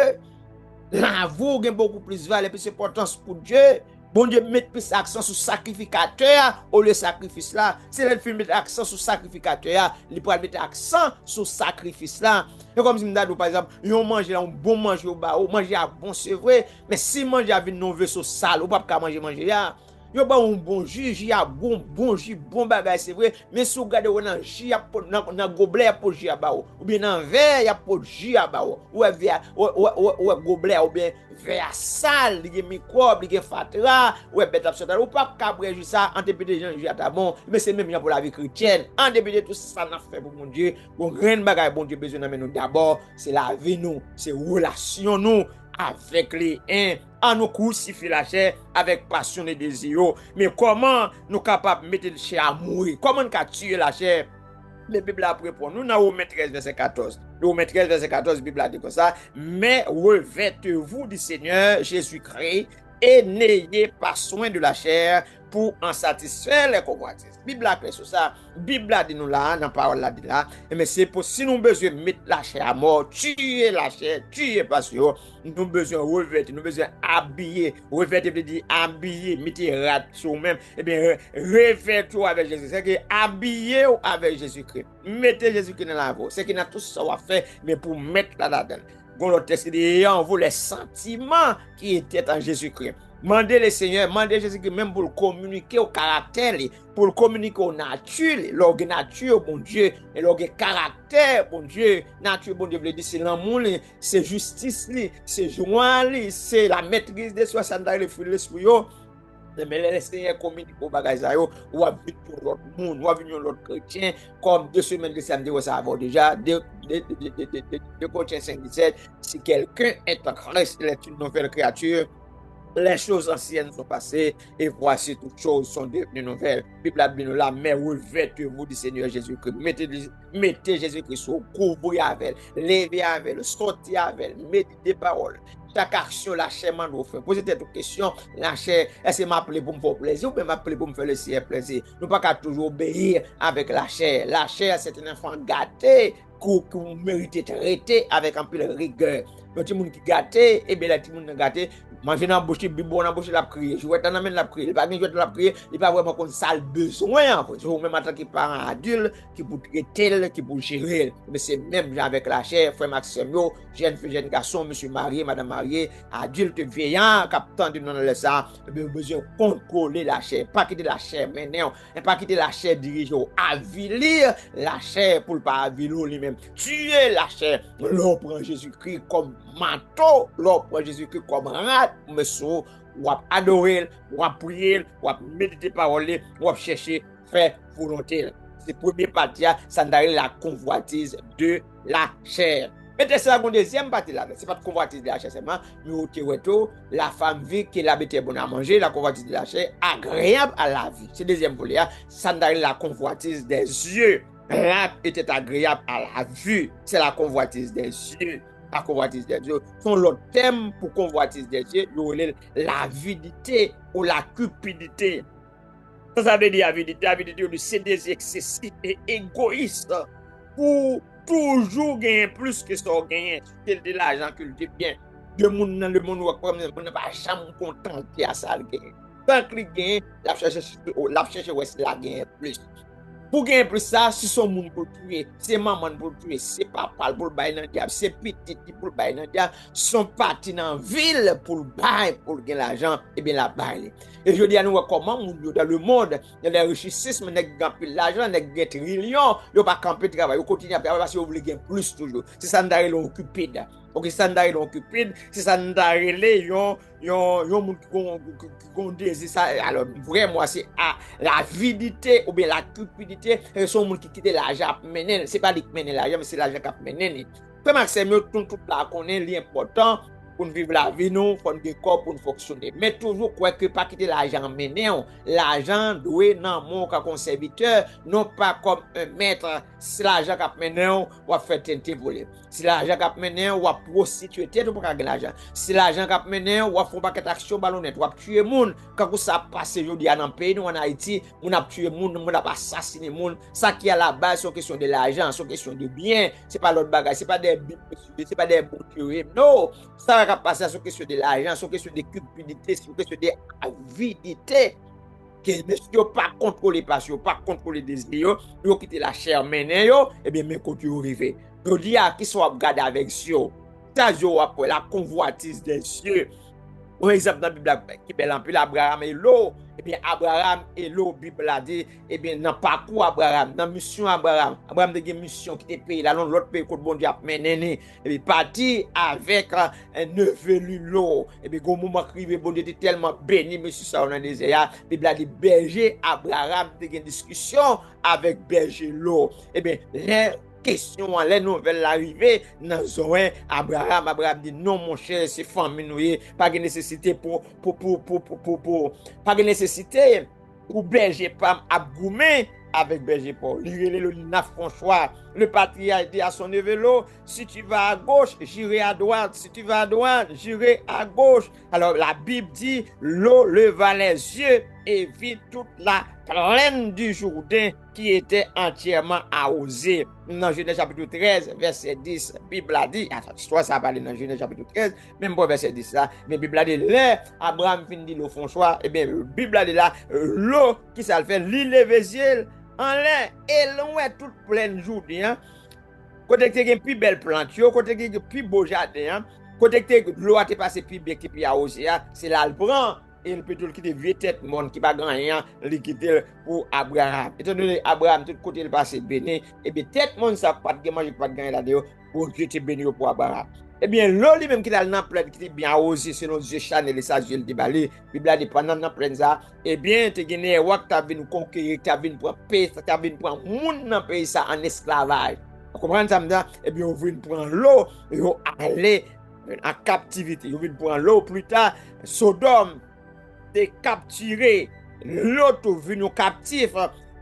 La vie a beaucoup plus valeur et plus importance pour Dieu. Bon Dieu met plus accent sur sacrificateur au lieu sacrifice là. C'est le film met accent sur sacrificateur, il pourrait mettre accent sur sacrifice là. Et comme si me dit par exemple, on mange là un bon manger au bas, manger à bon c'est vrai, mais si manger avec non vaisseau sale, ou pas manger là. Yo ba un bon jus, y a bon jus, bon bagage c'est vrai, mais si vous regardez dans jus dans gobelet y a pas jus à bas ou bien dans verre y a pas jus à bas ou verre ou gobelet ou bien verre sale, il y a microbe, il y a fatra, ou bête absolue ou pas cabre jus ça en dépit de gens jus à bon, mais c'est même pour la vie chrétienne. En dépit de tout ça n'a fait pour mon Dieu, bon grand bagage bon Dieu besoin nous d'abord, c'est la vie nous, c'est relation nous avec les uns, en nous crucifier la chair avec passion et désir. Mais comment nous capables de mettre la chair à mourir? Comment nous tuer la chair? La Bible a pris pour nous dans Romains 13, verset 14. Romains 13, verset 14, la Bible a dit comme ça. Mais revêtez-vous du Seigneur Jésus-Christ et n'ayez pas soin de la chair pour en satisfaire les convoitises. Bible a fait sur ça. Bible a dit nous là, dans la parole là, dit là. Mais c'est pour si nous besoin de mettre la chair à mort, tuer la chair, tuer passion, nous besoin revêtir, nous besoin habiller. Revêtir veut dire habiller, mettre rat sur même. Eh bien, revêtez-vous avec Jésus. C'est que habillez-vous avec Jésus-Christ. Mettez Jésus-Christ dans la voie. C'est qu'il a tout ça à faire, mais pour mettre là-dedans. Quand le texte dit, en vous les sentiments qui étaient en Jésus-Christ. Mandez le Seigneur, mandez Jésus-Christ même pour le communiquer au caractère, pour le communiquer au nature, l'orgue nature, bon Dieu, et l'orgue caractère, bon Dieu, nature, bon Dieu, veut dire c'est l'amour, c'est justice, c'est joie, c'est la maîtrise de soi, ça dans le fruit de l'esprit. Mais le Seigneur communique au bagage, ou à venir pour l'autre monde, ou à venir l'autre chrétien, comme 2 semaines de samedi, ça va déjà, de Corinthiens 5:17, si quelqu'un est en Christ, il est une nouvelle créature. Les choses anciennes sont passées et voici toutes choses sont devenues nouvelles. Bible a dit là, mais revêtez-vous du Seigneur Jésus-Christ. Mettez Jésus-Christ au couvrir avec, levez avec, sortez avec, mettez des paroles. Chaque action, la chair m'en offre. Posez cette question, la chair, est-ce que m'appeler pour me faire plaisir ou bien m'appeler pour me faire le ciel plaisir? Nous pas qu'à toujours obéir avec la chair. La chair, c'est un enfant gâté qui mérite d'être traité avec un peu de rigueur. Le petit monde qui gâté, et bien le petit monde gâté, manger dans la bouche, bibo dans la bouche, la prier. Jouer dans la main, la prier. Il va jouer dans la prier, il va vraiment comme ça le besoin. C'est même en tant que parent adulte qui peut traiter, qui peut gérer. Mais c'est même avec la chair, frère Maxime, jeune garçon, monsieur marié, madame mariée, adulte vieillant, capitaine de non le ça, besoin de contrôler la chair, pas quitter la chair maintenant, et pas quitter la chair dirigée, avilir la chair pour ne pas avilir lui-même. Tuer la chair. L'on prend Jésus-Christ comme manteau, l'on prend Jésus-Christ comme rat, monsieur, ou adorer, ou prier, ou méditer parole, ou chercher faire volonté. C'est la première partie, ça d'aller la convoitise de la chair. Et c'est la deuxième partie là, c'est pas de convoitise de la chair seulement, mais la femme vit qu'elle habite bon à manger, la convoitise de la chair agréable à la vie. C'est deuxième volet, ça d'aller la convoitise des yeux. Là était agréable à la vue, c'est la convoitise des yeux. La convoitise des yeux. Son l'autre thème pour convoitise des yeux, l'avidité ou la cupidité. Ça veut dire avidité, c'est des excessifs et égoïstes pour toujours gagner plus que ce qu'on gagne. C'est de l'argent que le bien. De monde dans le monde, on ne va jamais contenter à ça. Tant qu'il gagne, la cherche la gagne plus. Pour gagner plus ça, si son monde pour tuer, c'est maman pour tuer, c'est papa pour le bailler dans le diable, c'est petit pour le bailler dans le diable, sont partis dans la ville pour le bailler, pour gagner l'argent, et bien la bailler. Et je dis à nous comment dans le monde, il y a des richisses, mais ils gagnent l'argent, ils gagnent trillions, ils ne pas camper de travail, ils continuent à faire parce qu'ils veulent gagner plus toujours. C'est ça d'aller l'occuper. Ok, ça d'aller l'occuper, c'est ça d'aller yon qui désir ça. Alors vraiment c'est l'avidité ou bien la cupidité, son monde qui quitte l'argent mener, c'est pas lui qui mène l'argent mais c'est l'argent qui mène. Comme c'est mieux tout là connaît l'important pour vivre la vie nous, pour nous corps pour nous fonctionner. Mais toujours quoi que pas quitter l'argent mener, l'argent doit dans mon comme serviteur, non pas comme un maître. Si l'argent qui mené ou va faire tenter voler. Si l'argent qui mené ou va prostituer tête pour gagner l'argent. Si l'argent qui mené ou va faire paquet action ballonnette, ou va tuer monde. Quand ça passe aujourd'hui dans le pays nous en Haïti, on a tué monde, on a assassiné monde. Ça qui est à la base c'est question de l'argent, c'est question de bien, c'est pas l'autre bagage, c'est pas des bons tuer. Non, ça qui passe sur question de l'argent, sur question de cupidité, sur question de avidité. Que monsieur pas contrôler passion, pas contrôler désir, yo quitter la chair mener yo, et bien mais quand tu arrivé. Je dis à qui soit regarder avec Dieu. Ça yo après la convoitise des cieux. Par exemple, dans la Bible, qui est en plus Abraham et l'eau, eh bien, Abraham et l'eau, Bible a dit, eh bien, dans le parcours Abraham, dans la mission Abraham a une mission qui était payée là, dans l'autre pays, que bon Dieu a mené, et bien, parti avec un neveu l'eau, et bien, au moment où bon Dieu était tellement béni, monsieur, ça, on a dit, la Bible a dit, berger Abraham, a une discussion avec berger l'eau, et bien, les question, les nouvelles arrivées, dans Zoé, Abraham dit non, mon cher, c'est famille, pas de nécessité pas de nécessité pour berger Pam Abgoumé avec berger Paul. Il n'a François, le patriarche dit à son neveu, si tu vas à gauche, j'irai à droite, si tu vas à droite, j'irai à gauche. Alors la Bible dit, l'eau leva les yeux et vit toute la plaine du Jourdain qui était entièrement arrosée. Dans Genèse chapitre 13, verset 10, la Bible a dit, soit ça parle dans Genèse chapitre 13, même pas verset 10 là, mais la Bible a dit, là, Abraham finit l'eau François, et bien, la Bible a dit là, l'eau qui ça le fait, l'île Véziel, en l'air, et loin toute pleine Jourdain, côté que tu as plus belle plante, côté que tu as plus beau jardin, côté que l'eau a passé plus bien qui puis arrosé, c'est là le prend. Et le pétrole qui est vieux tête monde qui pas rien liquider pour Abraham. Étant donné Abraham tout côté le passé béni, et bien tête monde ça pas de manger pas de gagner là-dedans pour Dieu te béni pour Abraham. Eh bien l'eau lui même qui a dans plein qui est bien arrosé selon Dieu Chanel et ça Dieu le débalé. Bible a dit pendant dans plein ça, eh bien tu gagné wak tu vinn conquérir, tu vinn prendre paix, tu vinn prendre monde dans pays ça en esclavage. Vous comprenez ça maintenant? Eh bien on vinn prendre l'eau et on aller en captivité. On vinn prendre l'eau plus tard Sodome de capturer l'autre venu captif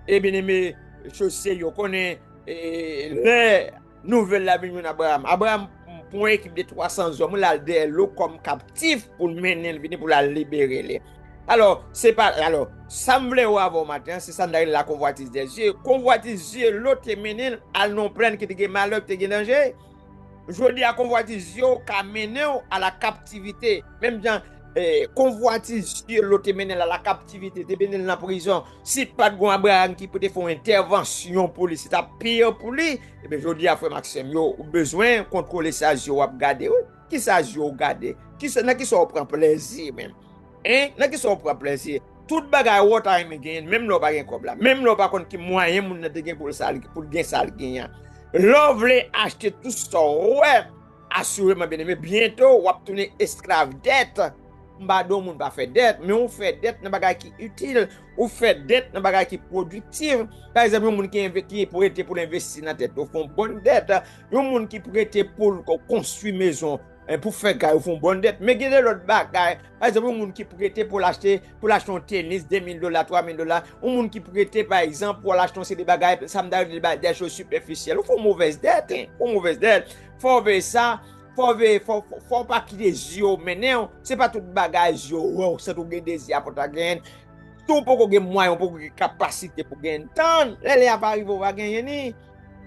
et bien aimé chaussé yo connaît les nouvelles la venu Abraham pour une équipe de 300 hommes là l'eau comme captif pour mener venir pour la libérer. Alors c'est pas alors ça me voulait avant matin c'est ça d'aller la convoitise des yeux l'autre mené à non prendre qui te malheur qui te danger. Je dis à convoitise yo qu'a mené à la captivité même gens convoitise sur l'autre mené à la captivité, te mené dans la prison. Si pas de Abraham qui peut faire une intervention pour lui, c'est pire pour lui. Et bien, je dis à frère Maxime, yo, besoin de contrôler ça, yo, regarder. Qui ça, yo, regarder? Qui ça, qui ça, prend plaisir, même? Hein? Qui ça, prend plaisir? Tout bagay water me gagne, même l'on pas gagne comme là. Même l'on pas contre qui moyen moun te gagne pour ça, pour gain ça gagne. L'on veut acheter tout ça, ouais. Assurément, bien aimé, bientôt, on va tourner esclave dette. Mbado moun pas fait dette, mais on fait dette dans bagay qui utile, ou fait dette dans bagay qui productive. Par exemple, un moun qui prêté pour investir dans tête, ou font bonne dette, un moun qui prêté pour construire maison, pour faire gars, ou font bonne dette. Mais gade l'autre bagay, par exemple, un moun qui prêté pour l'acheter un tennis $2,000, $3,000, un moun qui prêté par exemple pour l'acheter des bagay, ça me donne des choses superficielles, ou font mauvaise dette, faut ver ça. Faut pas qu'il des yeux maintenant c'est pas tout bagage yo c'est tout gain désir pour ta gain tout pour gain moyen pour capacité pour gain temps les arrive va gagner ni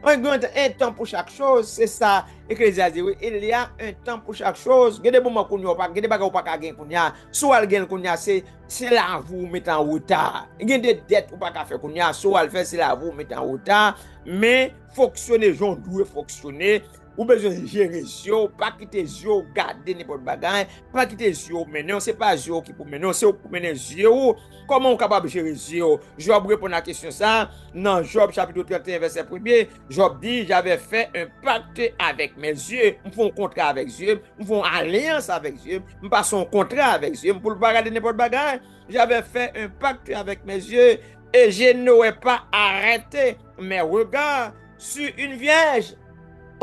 un temps pour chaque chose c'est ça Ecclésiaste dit il y a un temps pour chaque chose gade bon qu'on pas gade bagage pas gain kounya soit gain kounya c'est là vous mettre en retard gain des dettes ou pas faire kounya soit faire c'est là vous mettre en retard mais fonctionner j'on doit fonctionner. Ou besoin de gérer Zio, pas quitter Zio, garder n'importe bagage, pas quitter Zio, maintenant, c'est pas Zio qui pour mener, c'est pour mener Zio. Comment on est capable de gérer Zio? Job répond à la question ça. Dans Job chapitre 31, verset 1er, Job dit, j'avais fait un pacte avec mes yeux. Je fais un contrat avec Dieu, je fais une alliance avec Dieu, je passe un contrat avec Dieu, pour ne pas garder n'importe bagage. J'avais fait un pacte avec mes yeux et je n'aurais pas arrêté mes regards sur une vierge.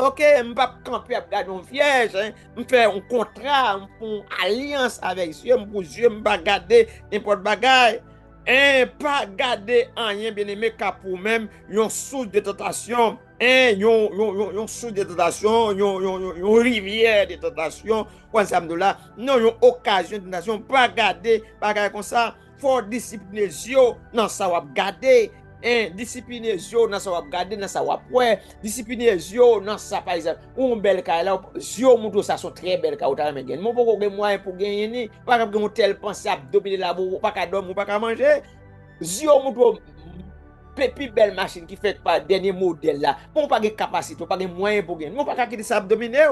Ok, je ne vais pas camper à regarder une vierge, je fais un contrat, je fais une alliance avec Dieu, pour Dieu, je ne vais pas garder n'importe bagage. Et pas garder rien bien aimé car pour même une source de tentation, une source de tentation, une rivière de tentation, quoi ça me là, non, une occasion de tentation, pas garder comme ça, faut discipliner Dieu, non ça va garder. discipliner yo dans ça wap garder dans ça wap ouais discipliner yo dans ça par exemple ou un bel cas là yo montre ça sont très belle cas ou ta mais gagne mon pas ko moyen pour gagner ni pas comme tel pensée à dominer la boue pas qu'à dormir pas qu'à manger yo montre plus belle machine qui fait pas dernier modèle là bon pas de capacité pas de moyen pour gagner mon pas quitter ça dominer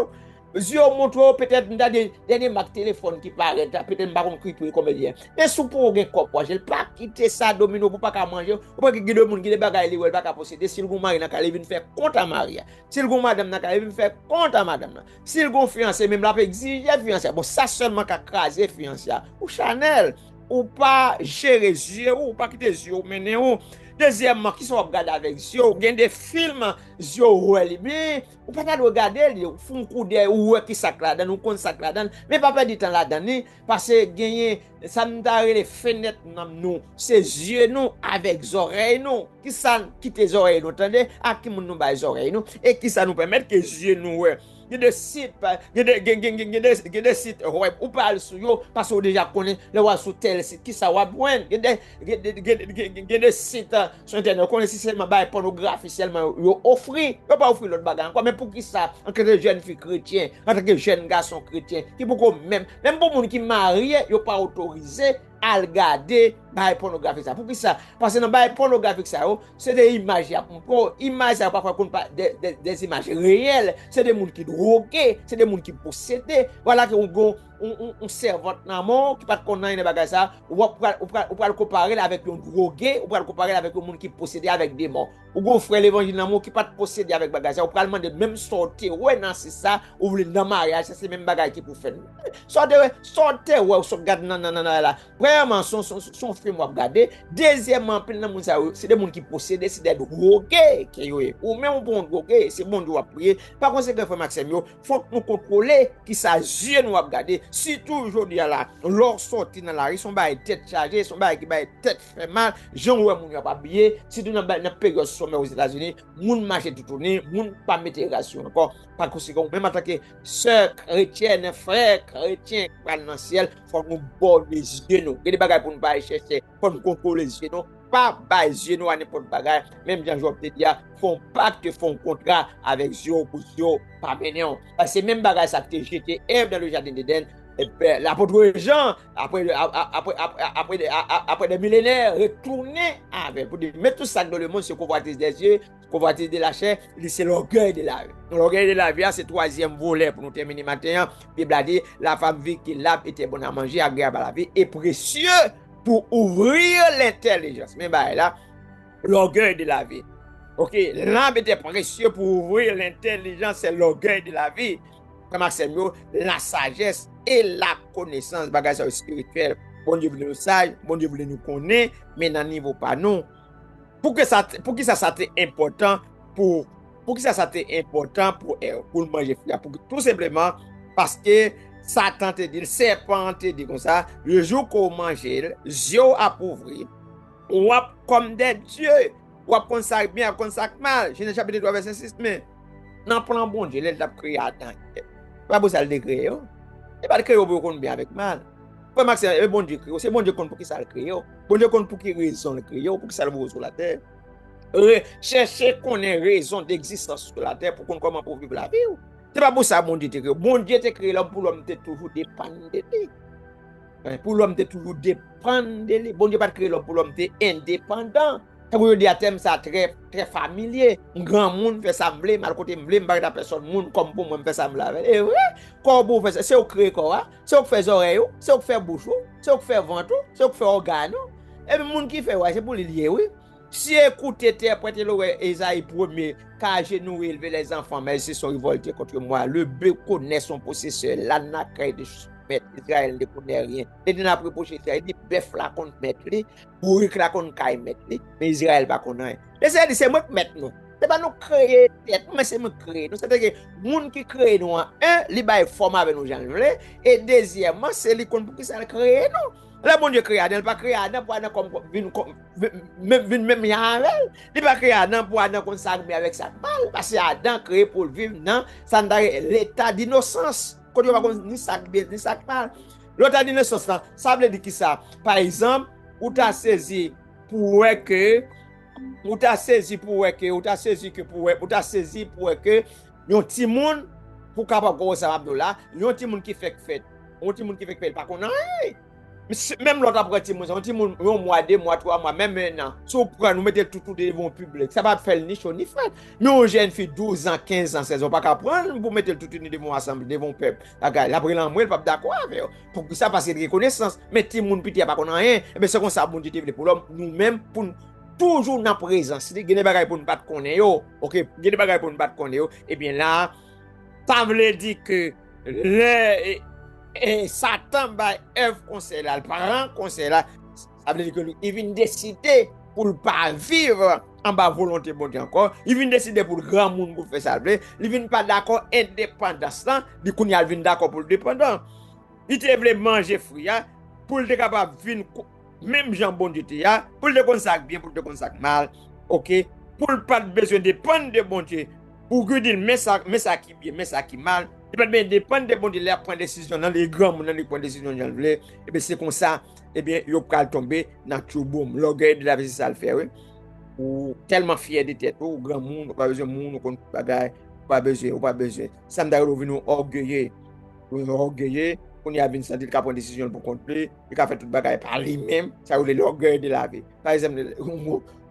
Zio montre peut-être dans des derniers marques téléphone qui paraît peut-être pas comme crypto comédien mais sous pour gagner cop je pas quitter ça domino pour pas qu'à manger ou pas que des monde qui des bagages li pas qu'à posséder si le gon mari n'a qu'à venir faire compte à Maria si le gon madame n'a qu'à venir faire compte à madame si le gon fiancé même là peut exiger fiancé bon ça seulement qu'à craser fiancé ou Chanel ou pas gérer yeux ou pas quitter yeux mener ou deuxièmement qui sont regarder avec yeux gain des films yeux ouais mais ou pas regarder li font coup d'œil ou qui sac là dans ou kon sac là dedans mais pas perdre du temps là dedans parce que gagner ça nous t'a les fenêtres nous c'est yeux nous avec oreilles nous qui ça qui tes oreilles nous entendez à qui nous ba oreilles nous et qui ça nous permet que yeux nous ouais il y a des sites, il y a des sites web ou parle sur yo parce que déjà connaît le wa sur tel site qui ça wa bon il y a des sites sur internet connaît si seulement bail pornographie seulement yo offrir yo pas offrir l'autre bagarre mais pour qui ça en tant que jeune fille chrétien en tant que jeune garçon chrétien qui pour même pour monde qui marié yo pas autorisé à regarder bail pornographique ça pour qui ça parce que dans bail pornographique ça c'est des images images ça parfois des images réelles c'est des monde qui drogué c'est des monde qui possédé voilà que on servante dans mort qui pas connaître les bagages ça ou pas le comparer avec un drogué ou pas le comparer avec un monde qui possédé avec des morts ou gon frère l'évangile dans mort qui pas possédé avec bagage ça ou pas demander même sortir ouais non c'est ça ou voulez dans mariage c'est même bagage qui pour faire sortir ouais so garde non là vraiment son film va regarder deuxièmement plein de monde ça c'est des monde qui possédé c'est des drogués qui ou même bon drogué c'est bon doit prier par conséquent frère Maxime faut nous contrôler qui ça jeune nous regarder surtout aujourd'hui là leur sorti dans la rue son bail tête chargée son bail qui bail tête fait mal gens ouais moun pas billet surtout dans période sommet aux États-Unis moun marché tout tourner moun pas mettre ration encore par conséquent même attaquer sœur chrétienne frère chrétien dans le ciel faut nous border les yeux nous des bagages pour nous pas chercher pour nous contrôler les yeux nous pas baser nous à n'importe bagage même Jean-Job te dit font pacte font contrat avec Dieu pour Dieu pas bénéon parce que même bagage ça te jeté Ève dans le jardin d'Éden l'apôtre Jean après des millénaires retourner avec pour dire mettre tout ça dans le monde c'est convoitise des yeux convoitise de la chair c'est l'orgueil de la vie l'orgueil de la vie c'est troisième volet pour nous terminer matin Bible a dit la femme vit qui l'a était bonne à manger agréable à la vie et précieux pour ouvrir l'intelligence mais bah là l'orgueil de la vie ok l'âme était précieux pour ouvrir l'intelligence c'est l'orgueil de la vie comme Maxime la sagesse et la connaissance bagage spirituel bon Dieu voulait nous sage bon Dieu voulait nous connaître mais dans niveau pas nous pour que ça c'est important pour que ça c'est important pour le manger pour tout simplement parce que Satan te dit le serpent te dit comme ça le jour qu'on mange Dieu appauvri ou comme des dieux ou consacre bien consacre mal Genèse chapitre 3 verset 6 mais non prend bon Dieu il a créé Adam pas pour ça le créer et pas créer pour qu'on bien avec mal pas Maxime bon Dieu créé c'est bon Dieu pour qui ça le créé bon Dieu pour qui raison le créé pour que ça le voit sur la terre chercher qu'on ait raison d'existence sur la terre pour qu'on comment pour vivre la vie c'est pas pour ça bon Dieu te créé bon Dieu te créé l'homme pour l'homme te toujours dépendre de lui pour l'homme te toujours dépendre de lui bon Dieu pas créé l'homme pour l'homme te indépendant. Ça veut dire à thème ça très très familier. Un grand monde fait ça m'blé, mal côté m'blé, pas de personne monde comme pour moi fait ça m'la. Et ouais, quand vous fait ça, c'est au créer quoi, c'est au faire oreilles, c'est au faire bouche, c'est au faire ventre, c'est au faire organe. Et puis monde qui fait ouais, c'est pour les lier oui. Si écoutez interpréter l'oreille Ésaïe 1er, car j'ai nous élevé les enfants mais ils se sont révoltés contre moi. Le bœuf connaît son possesseur, l'anacaille de Israël ne connaît rien. Et il n'a pas reproché Israël, il dit bœuf là qu'on mettre lui, bourrique là qu'on caille mettre lui, mais Israël pas connaît. C'est moi qui mettre nous. C'est pas nous créer tête, mais c'est nous créer. Nous c'est-à-dire que monde qui crée nous un, li bail forme avec nous gens et deuxièmement, c'est lui qu'on pour qui ça créer nous. Là bon Dieu créé Adam, pas créé Adam pour Adam comme même avec. Il pas créé Adam pour Adam comme ça avec sa mal parce que Adam créé pour vivre dans l'état d'innocence. Quand on va comme ni sac bien ni sac mal. L'état d'innocence ça veut dire qui ça? Par exemple, ou t'as saisi pour que ou t'as saisi pour que ou t'as saisi que pour ou t'as saisi pour que yon ti moun pour capable gros ça là yon ti moun qui fait fête yon ti moun qui fait fête par contre même l'autre après ti moun un mois 2 mois 3 mois même maintenant si on prend nous mettre tout devant public ça va faire ni chaud ni frais mais une jeune fille 12 ans 15 ans 16 ans pas qu'à prendre pour mettre tout devant assemblée devant peuple la brûlant moi pas d'accord avec pour que ça passe de reconnaissance mais ti moun pitié pas qu'on rien et ben c'est comme ça bon Dieu pour l'homme nous même pour toujours dans présence si des bagages pour nous battre connaître yo OK des bagages pour nous battre connaître yo et bien là ça veut dire que les et Satan ba Ève conseil là, le parent conseil là, ça veut dire que il vient décider pour ne pas vivre en bas volonté bon Dieu encore, il vient décider pour le grand monde pour faire ça, il vient pas d'accord indépendance là, du coup il vient d'accord pour le dépendant. Il te veut manger fruit pour le capable vivre même jambon du thé pour le consacrer bien pour le consacrer mal, OK, pour pas besoin de dépendre de bon Dieu, pour que dire mais ça qui bien, mais ça qui mal. Il peut bien dépendre de bon Dieu leur prendre décision dans les grands monde les prendre décision dans le et bien c'est comme ça et bien il va tomber dans tout boom l'orgueil de la vie ça le fait oui ou tellement fier de tête ou grand monde pas besoin monde pas besoin ça me d'ailleurs venir orgueilleux on y a une santé qui prend décision pour contrôler il a fait tout bagaille par lui-même ça c'est l'orgueil de la vie par exemple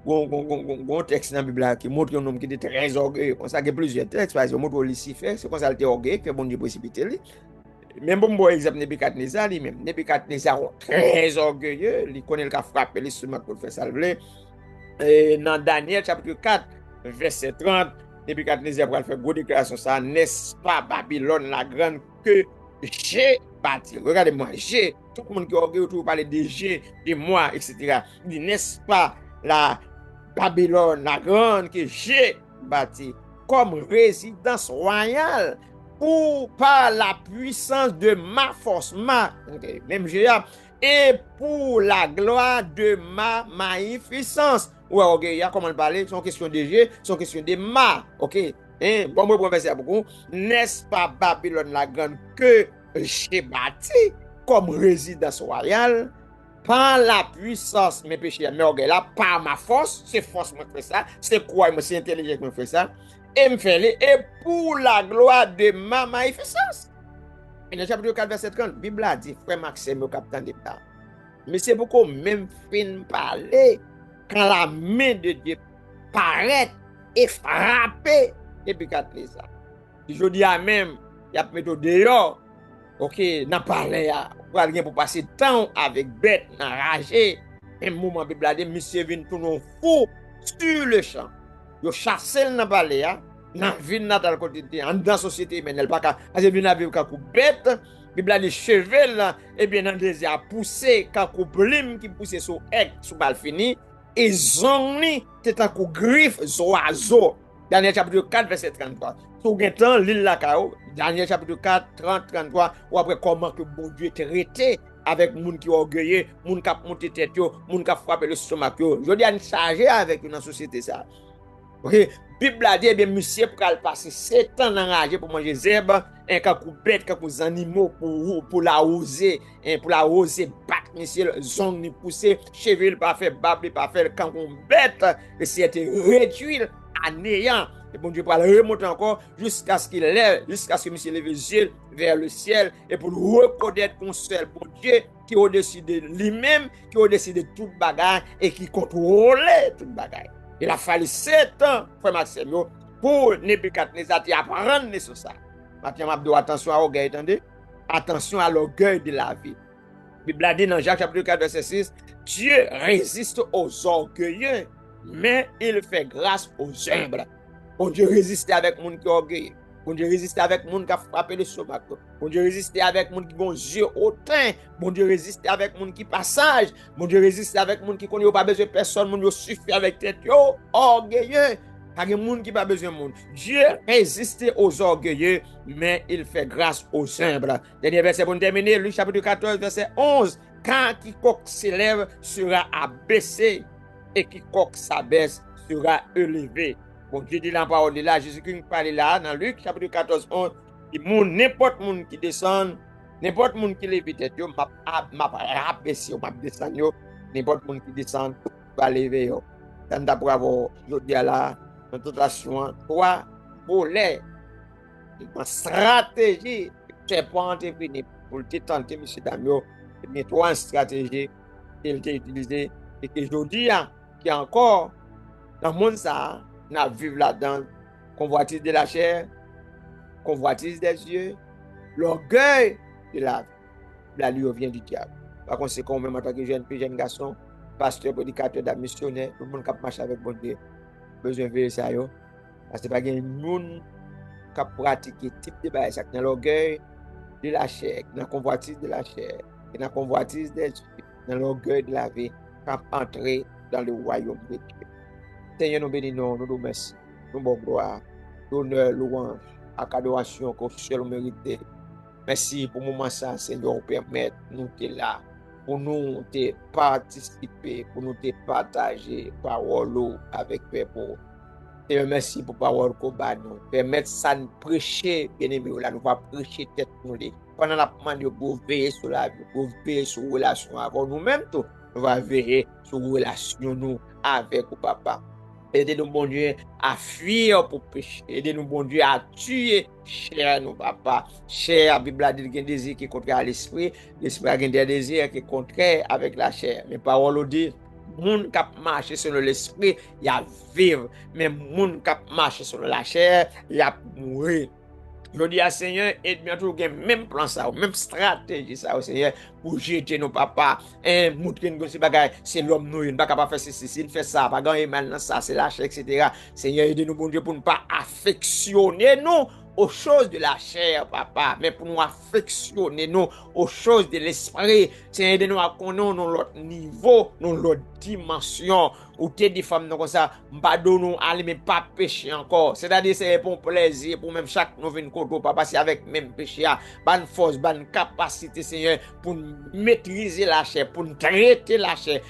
un texte dans la Bible qui montre un homme qui était très orgueilleux. On sait qu'il y a plusieurs textes, par exemple, montre Lucifer, c'est comme ça qu'il était orgueilleux, que bon Dieu précipité lui. Même pour moi, exemple, Nebuchadnezzar lui-même. Nebuchadnezzar très orgueilleux, il connaît le cas frappé, les sous pour faire salver. Et dans Daniel chapitre 4, verset 30, Nebuchadnezzar va faire une déclaration ça, n'est-ce pas Babylone la grande que j'ai bâti. Regardez-moi, j'ai, tout le monde qui est orgueilleux, tout parler de j'ai, de moi, etc. Il dit, n'est-ce pas la Babylone, la grande que j'ai bâtie comme résidence royale par la puissance de ma force, même j'ai et pour la gloire de ma magnificence. Ouais, ok, il y a comment parler, son question de G, son question de ma, ok. Bon, moi, professeur, beaucoup, n'est-ce pas Babylone la grande que j'ai bâtie comme résidence royale par la puissance, mes péchés, mais orgueil là, par ma force, c'est force moi fait ça, c'est quoi, moi c'est intelligent moi fait ça, et me fait et pour la gloire de ma magnificence. Et dans le chapitre 4, verset 30, la Bible a dit, frère Maxime, au capitaine d'État, mais c'est beaucoup même fin parler quand la main de Dieu paraît et frapper depuis 4 ça. Je dis à même, il y a mis dehors, ok, n'a parlé pour passer temps avec bête, enragé. Un moment, la Bible a dit, monsieur vient tout fou sur le champ. Il chasse le dans palais, dans la ville, dans le côté, dans la société, mais elle pas parce que vient vivre comme bête. La Bible a dit, cheval, et bien dans le désert, poussé, comme blim qui pousse sur aigle, sur balle fini, et zoni, c'est un coup griffe, oiseau. Daniel chapitre 4, verset 33. Sous temps, l'île la Kao, Daniel chapitre 4, 30, 33, ou après comment que bon Dieu traité avec moun qui orgueilleux, moun qui a monté tête, moun qui a frappé le stomac. Je dis à nous charger avec une société ça. Ok, Bible a dit, eh bien, monsieur, pour passer 7 ans enragé pour manger zèbre, un kakou bête, kakou animaux pour la oser, battre, monsieur, zong ni pousser, cheville pas fait, bable pas fait, kakou bête, et c'est réduire à néant. Et bon Dieu pour le remonter encore jusqu'à ce qu'il lève, jusqu'à ce que monsieur lève les yeux vers le ciel et pour reconnaître qu'on seul bon Dieu qui a décidé lui-même, qui a décidé toute bagarre et qui contrôlait toute bagarre. Il a fallu 7 ans, frère Maxime, pour Nebuchadnezzar apprendre sur ça. Maintenant, Abdou, attention à l'orgueil, attendez. Attention à l'orgueil de la vie. La Bible a dit dans Jacques chapitre 4, verset 6, Dieu résiste aux orgueilleux, mais il fait grâce aux humbles. Bon Dieu résiste avec monde qui est orgueilleux. Bon Dieu résiste avec monde qui a frappé le stomac. Bon Dieu résiste avec monde qui a les yeux hautains. Bon Dieu résiste avec monde qui passage. Bon Dieu résiste avec monde qui connaît pas besoin de personne. Monde qui suffit avec tête. Orgueilleux. Pas de monde qui pas besoin de monde. Dieu résiste aux orgueilleux, mais il fait grâce aux humbles. Dernier verset pour terminer, Luc chapitre 14, verset 11. Quand quiconque s'élève sera abaissé et quiconque s'abaisse sera élevé. Bon Dieu dit la parole de là, Jésus-Christ parle là, dans Luc chapitre 14, 11, il dit, n'importe monde qui descend, n'importe monde qui lève tête, m'a abaissé, m'a descendu, n'importe monde qui descend, va lever. Tant bravo, je dis là, dans toute la suite, 3 volets, une stratégie, c'est pas entrepreneur pour te tenter, M. Damio, mais 3 stratégies qu'il a utilisées et que je dis, qui encore, dans le monde, ça, on a vu là-dedans, convoitise de la chair, convoitise des yeux, l'orgueil de la lui vient du diable. Par conséquent, même en tant que jeune garçon, pasteur, prédicateur, missionnaire, tout le monde qui marche avec bon Dieu, besoin de vérifier ça. Parce que pas de monde qui pratique type de bail, ça dans l'orgueil de la chair, dans la convoitise de la chair, dans la convoitise des yeux, dans l'orgueil de la vie, qui entrer dans le royaume de Dieu. Seigneur, nous bénissons, nous nous remercions, nous bon gloire, l'honneur, louange, adoration que seul mérite. Merci pour le moment ça, Seigneur, permettre nous de là, pour nous de participer, pour nous de partager parole avec peuple. Seigneur, merci pour parole qu'on va nous permettre ça de prêcher, bien aimé, là, nous va prêcher tête nous. Pendant la demande pour veiller sur la vie, pour veiller sur la relation avec nous-mêmes, nous va veiller sur la relation nous avec le papa. Aidez-nous, bon Dieu, à fuir pour pécher. Aidez-nous, bon Dieu, à tuer, cher nous, papa. Cher, la Bible a dit qu'il y a un désir qui est contraire à l'esprit. L'esprit a un désir qui est contraire avec la chair. Mais parole dit, moun qui marche selon l'esprit, il y a vivre. Mais moun qui marche selon la chair, il y a mourir. Je dis à Seigneur, aide-moi toujours même plan ça, même stratégie ça, Seigneur, pour jeter nos papas. Montrer nous ces bagages, c'est l'homme nous, il ne va pas faire ceci, il fait ça, pas gagner mal dans ça, c'est lâcher, etc. Seigneur, aide-nous, bon Dieu, pour ne pas affectionner nous aux choses de la chair, papa, mais pour nous affectionner nous aux choses de l'esprit. Seigneur, aide-nous à connaître notre niveau, notre dimension. Ou t'es des femmes comme ça, m'pardonne nous aller mais pas pécher encore. C'est-à-dire c'est pour plaisir, pour même chaque nous venir contre pas passer avec même péché, bonne force, bonne capacité Seigneur pour maîtriser la chair, pour traiter la chair,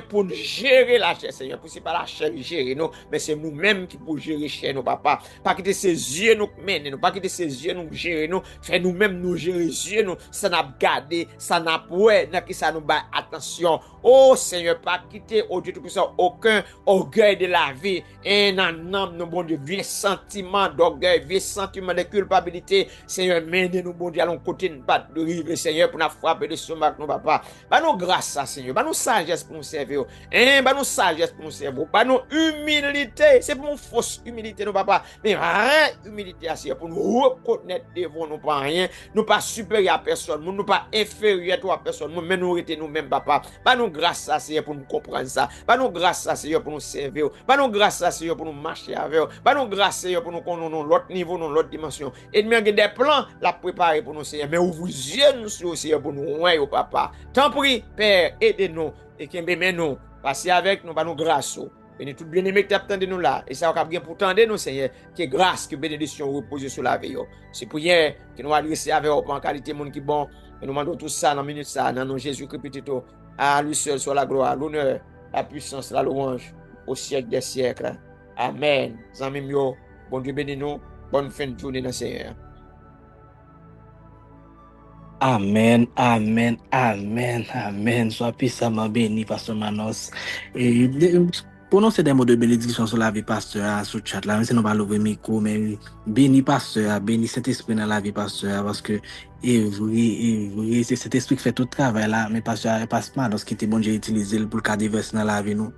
pour gérer la chair Seigneur. Pour c'est pas la chair qui gère nous, mais c'est nous-mêmes qui pour gérer chair nous papa. Pas quitter ses yeux nous mener nous, pas quitter ses yeux nous gérer nous, fait nous-mêmes nous gérer yeux nous, ça n'a garder, ça n'a ouais, n'a qui ça nous bat attention. Oh Seigneur, pas quitter au Dieu tout puissant aucun orgueil de la vie, un âme, nous bon Dieu, vieux sentiment d'orgueil, vieux sentiment de culpabilité, Seigneur, menez-nous, bon Dieu, à l'on côté de battre de rive, Seigneur, pour nous frapper de stomac, nous, papa. Bah nous grâce, Seigneur, bah nous sagesse pour nous servir, bah nous sagesse pour nous servir, bah nous humilité, c'est pour nous fausse humilité, nous, papa, mais vraie humilité, Seigneur, pour nous reconnaître devant nous, pas rien, nous pas supérieur à personne, nous pas inférieur à personne, nous, mais nous arrêter nous-mêmes, papa, bah nous grâce, Seigneur, pour nous comprendre ça, bah nous grâce, Seigneur, pour nous servir. Bah nous grâce, Seigneur, pour nous marcher avec. Bah nous grâce, Seigneur, pour nous connaître l'autre niveau, l'autre dimension. Et nous avons des plans la préparer pour nous, Seigneur. Mais ouvrez vos yeux, nous, Seigneur, pour nous, ouais, papa. Tant pis, Père, aidez-nous. Et qui nous, passez avec nous, bah nous grâce. Et tout bien-aimé qui t'attendent nous là. Et ça va bien pour tendre nous, Seigneur. Que grâce, que bénédiction repose sur la vie. C'est pour hier que nous adresser avec vous en qualité monde qui bon. Et nous demandons tout ça dans la minute ça, dans nos Jésus-Christ petit. À lui seul soit la gloire, l'honneur, la puissance, la louange au siècle des siècles. Amen. Zami mio, bon Dieu bénis nous. Bonne fin de journée dans le Seigneur. Amen, amen, amen, amen. Sois puissamment béni, Pasteur Manos. Et prononcer des mots de bénédiction sur la vie, Pasteur, sur le chat là. Même si nous pas l'ouvrir micro, mais béni, Pasteur, béni cet esprit dans la vie, Pasteur, parce que c'est cet esprit qui fait tout le travail là. Mais Pasteur, Manos qui était bon Dieu utilisé pour le cas des versets dans la vie, nous.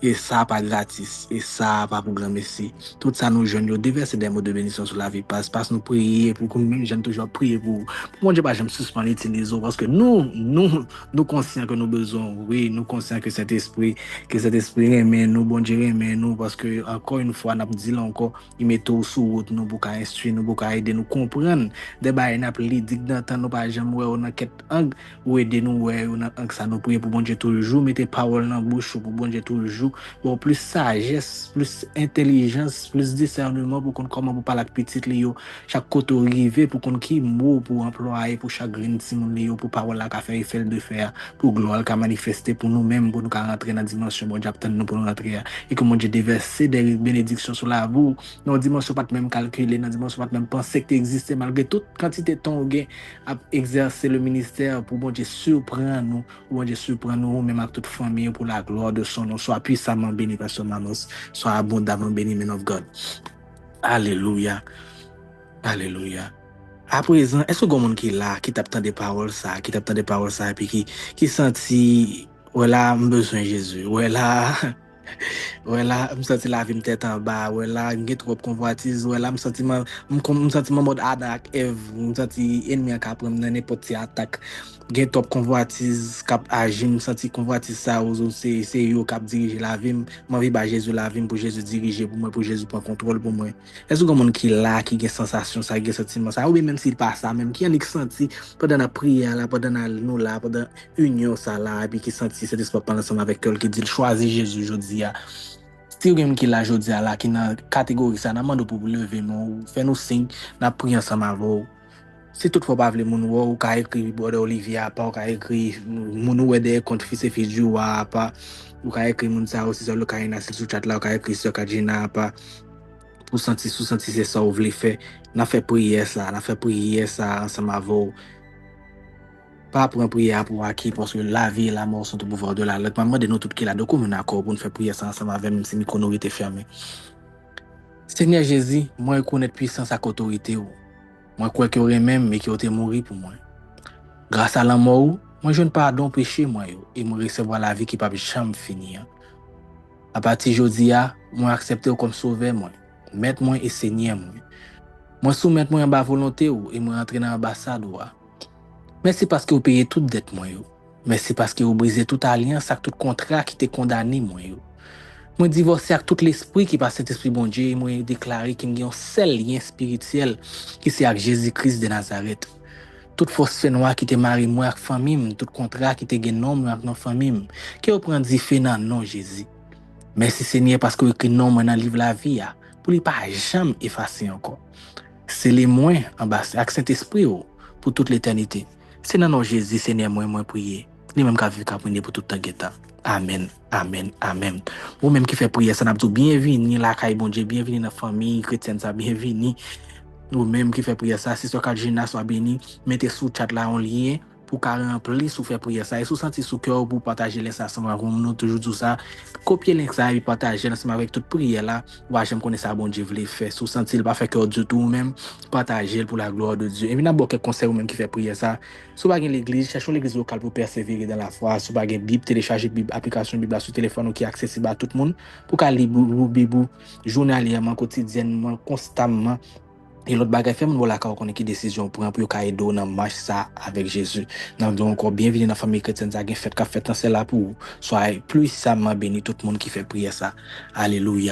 Et ça, pas gratis. Et ça, pas pour grand merci. Tout ça, nous jeunes, nous déverser des mots de bénédiction sur la vie. Parce que nous prions pour que nous jeunes toujours prier pour mon Dieu, pas j'aime suspendre l'utiliser parce que nous conscients que nous besoin, oui, nous conscients que cet esprit aime nous, bon Dieu aime nous, parce que, encore une fois, nous dit là encore, il met tout sous route, nous, pour instruire, nous, pour aider nous comprendre. Des bails, nous, les dig dans temps, nous, pas jamais, ouais, on a quête angle, ou aider nous, ouais, on a ça, nous prier pour bon Dieu tout le jour, mettez parole dans la bouche pour bon Dieu tout le jour. Pour plus sagesse, plus intelligence, plus discernement pour qu'on comment pour parler avec petite Léo, chaque côté arrivé pour qu'on qui mot pour employer pour chaque green Simon Léo pour parole la faire effet de faire pour gloire qu'a manifester pour nous-mêmes pour nous rentrer dans la dimension bon Dieu nous pour nous rentrer et que mon Dieu déverser des bénédictions sur la vous dans dimension pas même calculer dans dimension pas même penser que exister malgré toute quantité de temps gain à exercer le ministère pour bon Dieu surprendre nous même à toute famille pour la gloire de son nom soit puissant puissamment béni, Pasteur Manos. Sois abondamment béni, man of God. Alléluia. Alléluia. À présent, est-ce que quelqu'un qui est là, qui t'attend des paroles ça, et puis qui senti, voilà, besoin de Jésus, voilà, voilà, me senti la vie me tête en bas, voilà, j'ai trop convoitise, voilà, me senti mode Adam Eve, me senti ennemi qui prend n'importe quelle attaque. J'ai trop convoitise cap agir, me senti convoitise ça aux c'est yo cap diriger la vie, m'envie ba Jésus la vie pour Jésus diriger pour moi, pour Jésus prendre contrôle pour moi. Est-ce que quelqu'un qui est là, qui a sensation ça, qui a sentiment ça, ou bien même s'il passe ça, même qui a senti pendant la prière là, pendant nous là, pendant union ça là, et puis qui senti cet espoir pendant ensemble avec elle, qui dit choisis Jésus aujourd'hui. Si vous qui là aujourd'hui là, qui dans catégorie ça, n'a demande pour lever nous, faire nous signe, n'a prier ensemble avec vous. Si toutefois pas vle moun ou ka écrit Brother Olivia pas ou ka écrit moun ou des compte fils et fils du wa pas ou ka écrit moun ça aussi sur le kaina sur chat là ou ka écrit sur Kajina pas pour sentir c'est ça ou vle faire n'a fait prière ça ensemble avec vous. Pas pour une prière pour acquis parce que la vie et la mort sont au pouvoir de la langue. Maman de nous tout qui là de commun accord pour nous faire prière ça ensemble avec même si micro était fermé. Seigneur Jésus, moi connaître puissance à autorité ou moi crois qu'il aurait même mais qui aurait mourir pour moi. Grâce à la mort, moi je ne pardon péché moi et moi recevoir la vie qui pas jamais finir. À partir d'aujourd'hui, moi accepter comme sauveur moi, mettre moi et Seigneur moi. Moi soumettre moi en bas volonté ou et moi entrer dans l'ambassade ou. Merci parce que vous payez toute dette moi yo. Merci parce que vous brisez toute alliance avec tout contrat qui t'est condamné moi yo. Moi divorcer avec tout l'esprit qui passe cet esprit bon Dieu et moi déclarer qu'il y a un seul lien spirituel qui c'est avec Jésus-Christ de Nazareth. Toute force noire qui te marie moi avec famille, tout contrat qui te gagne nom avec notre famille, qui reprend différent non Jésus. Merci Seigneur parce que écrit nom dans le livre la vie pour lui pas jamais effacer encore. C'est les moins en bas avec Saint-Esprit pour toute l'éternité. C'est dans nom Jésus Seigneur moi prier. Ni même qu'a vivre pour tout temps. Amen. Amen. Amen. Vous même qui fait prière ça n'a tout bienvenue la caille bon Dieu, bienvenue dans la famille chrétienne ça bienvenue. Ou même qui fait prière ça, si ce Kajina soit béni, mettez sous chat là en lien pour qu'elle remplisse sous faire prière ça. Et sous sentir sous cœur pour partager les ça ensemble avec nous, toujours tout ça. Copier link ça et partager ensemble avec toute prière là. Ou j'aime connaître ça, bon Dieu voulait faire. Sous sentir pas faire cœur du tout, même partager pour la gloire de Dieu. Et bien, d'abord, quelques conseils ou même qui fait prière ça. Si vous avez l'église, cherchez l'église locale pour persévérer dans la foi. Si vous avez une Bible, téléchargez Bible, application Bible sur téléphone qui est accessible à tout le monde. Pour qu'elle lise Bible journalièrement, quotidiennement, constamment. Et l'autre bagage fait mon la qu'on qui décision pour un peu caïdo dans marche ça avec Jésus. Donc encore bienvenue dans la famille chrétienne ça fait dans celle là pour soit plus ça m'a béni tout le monde qui fait prier ça. Alléluia.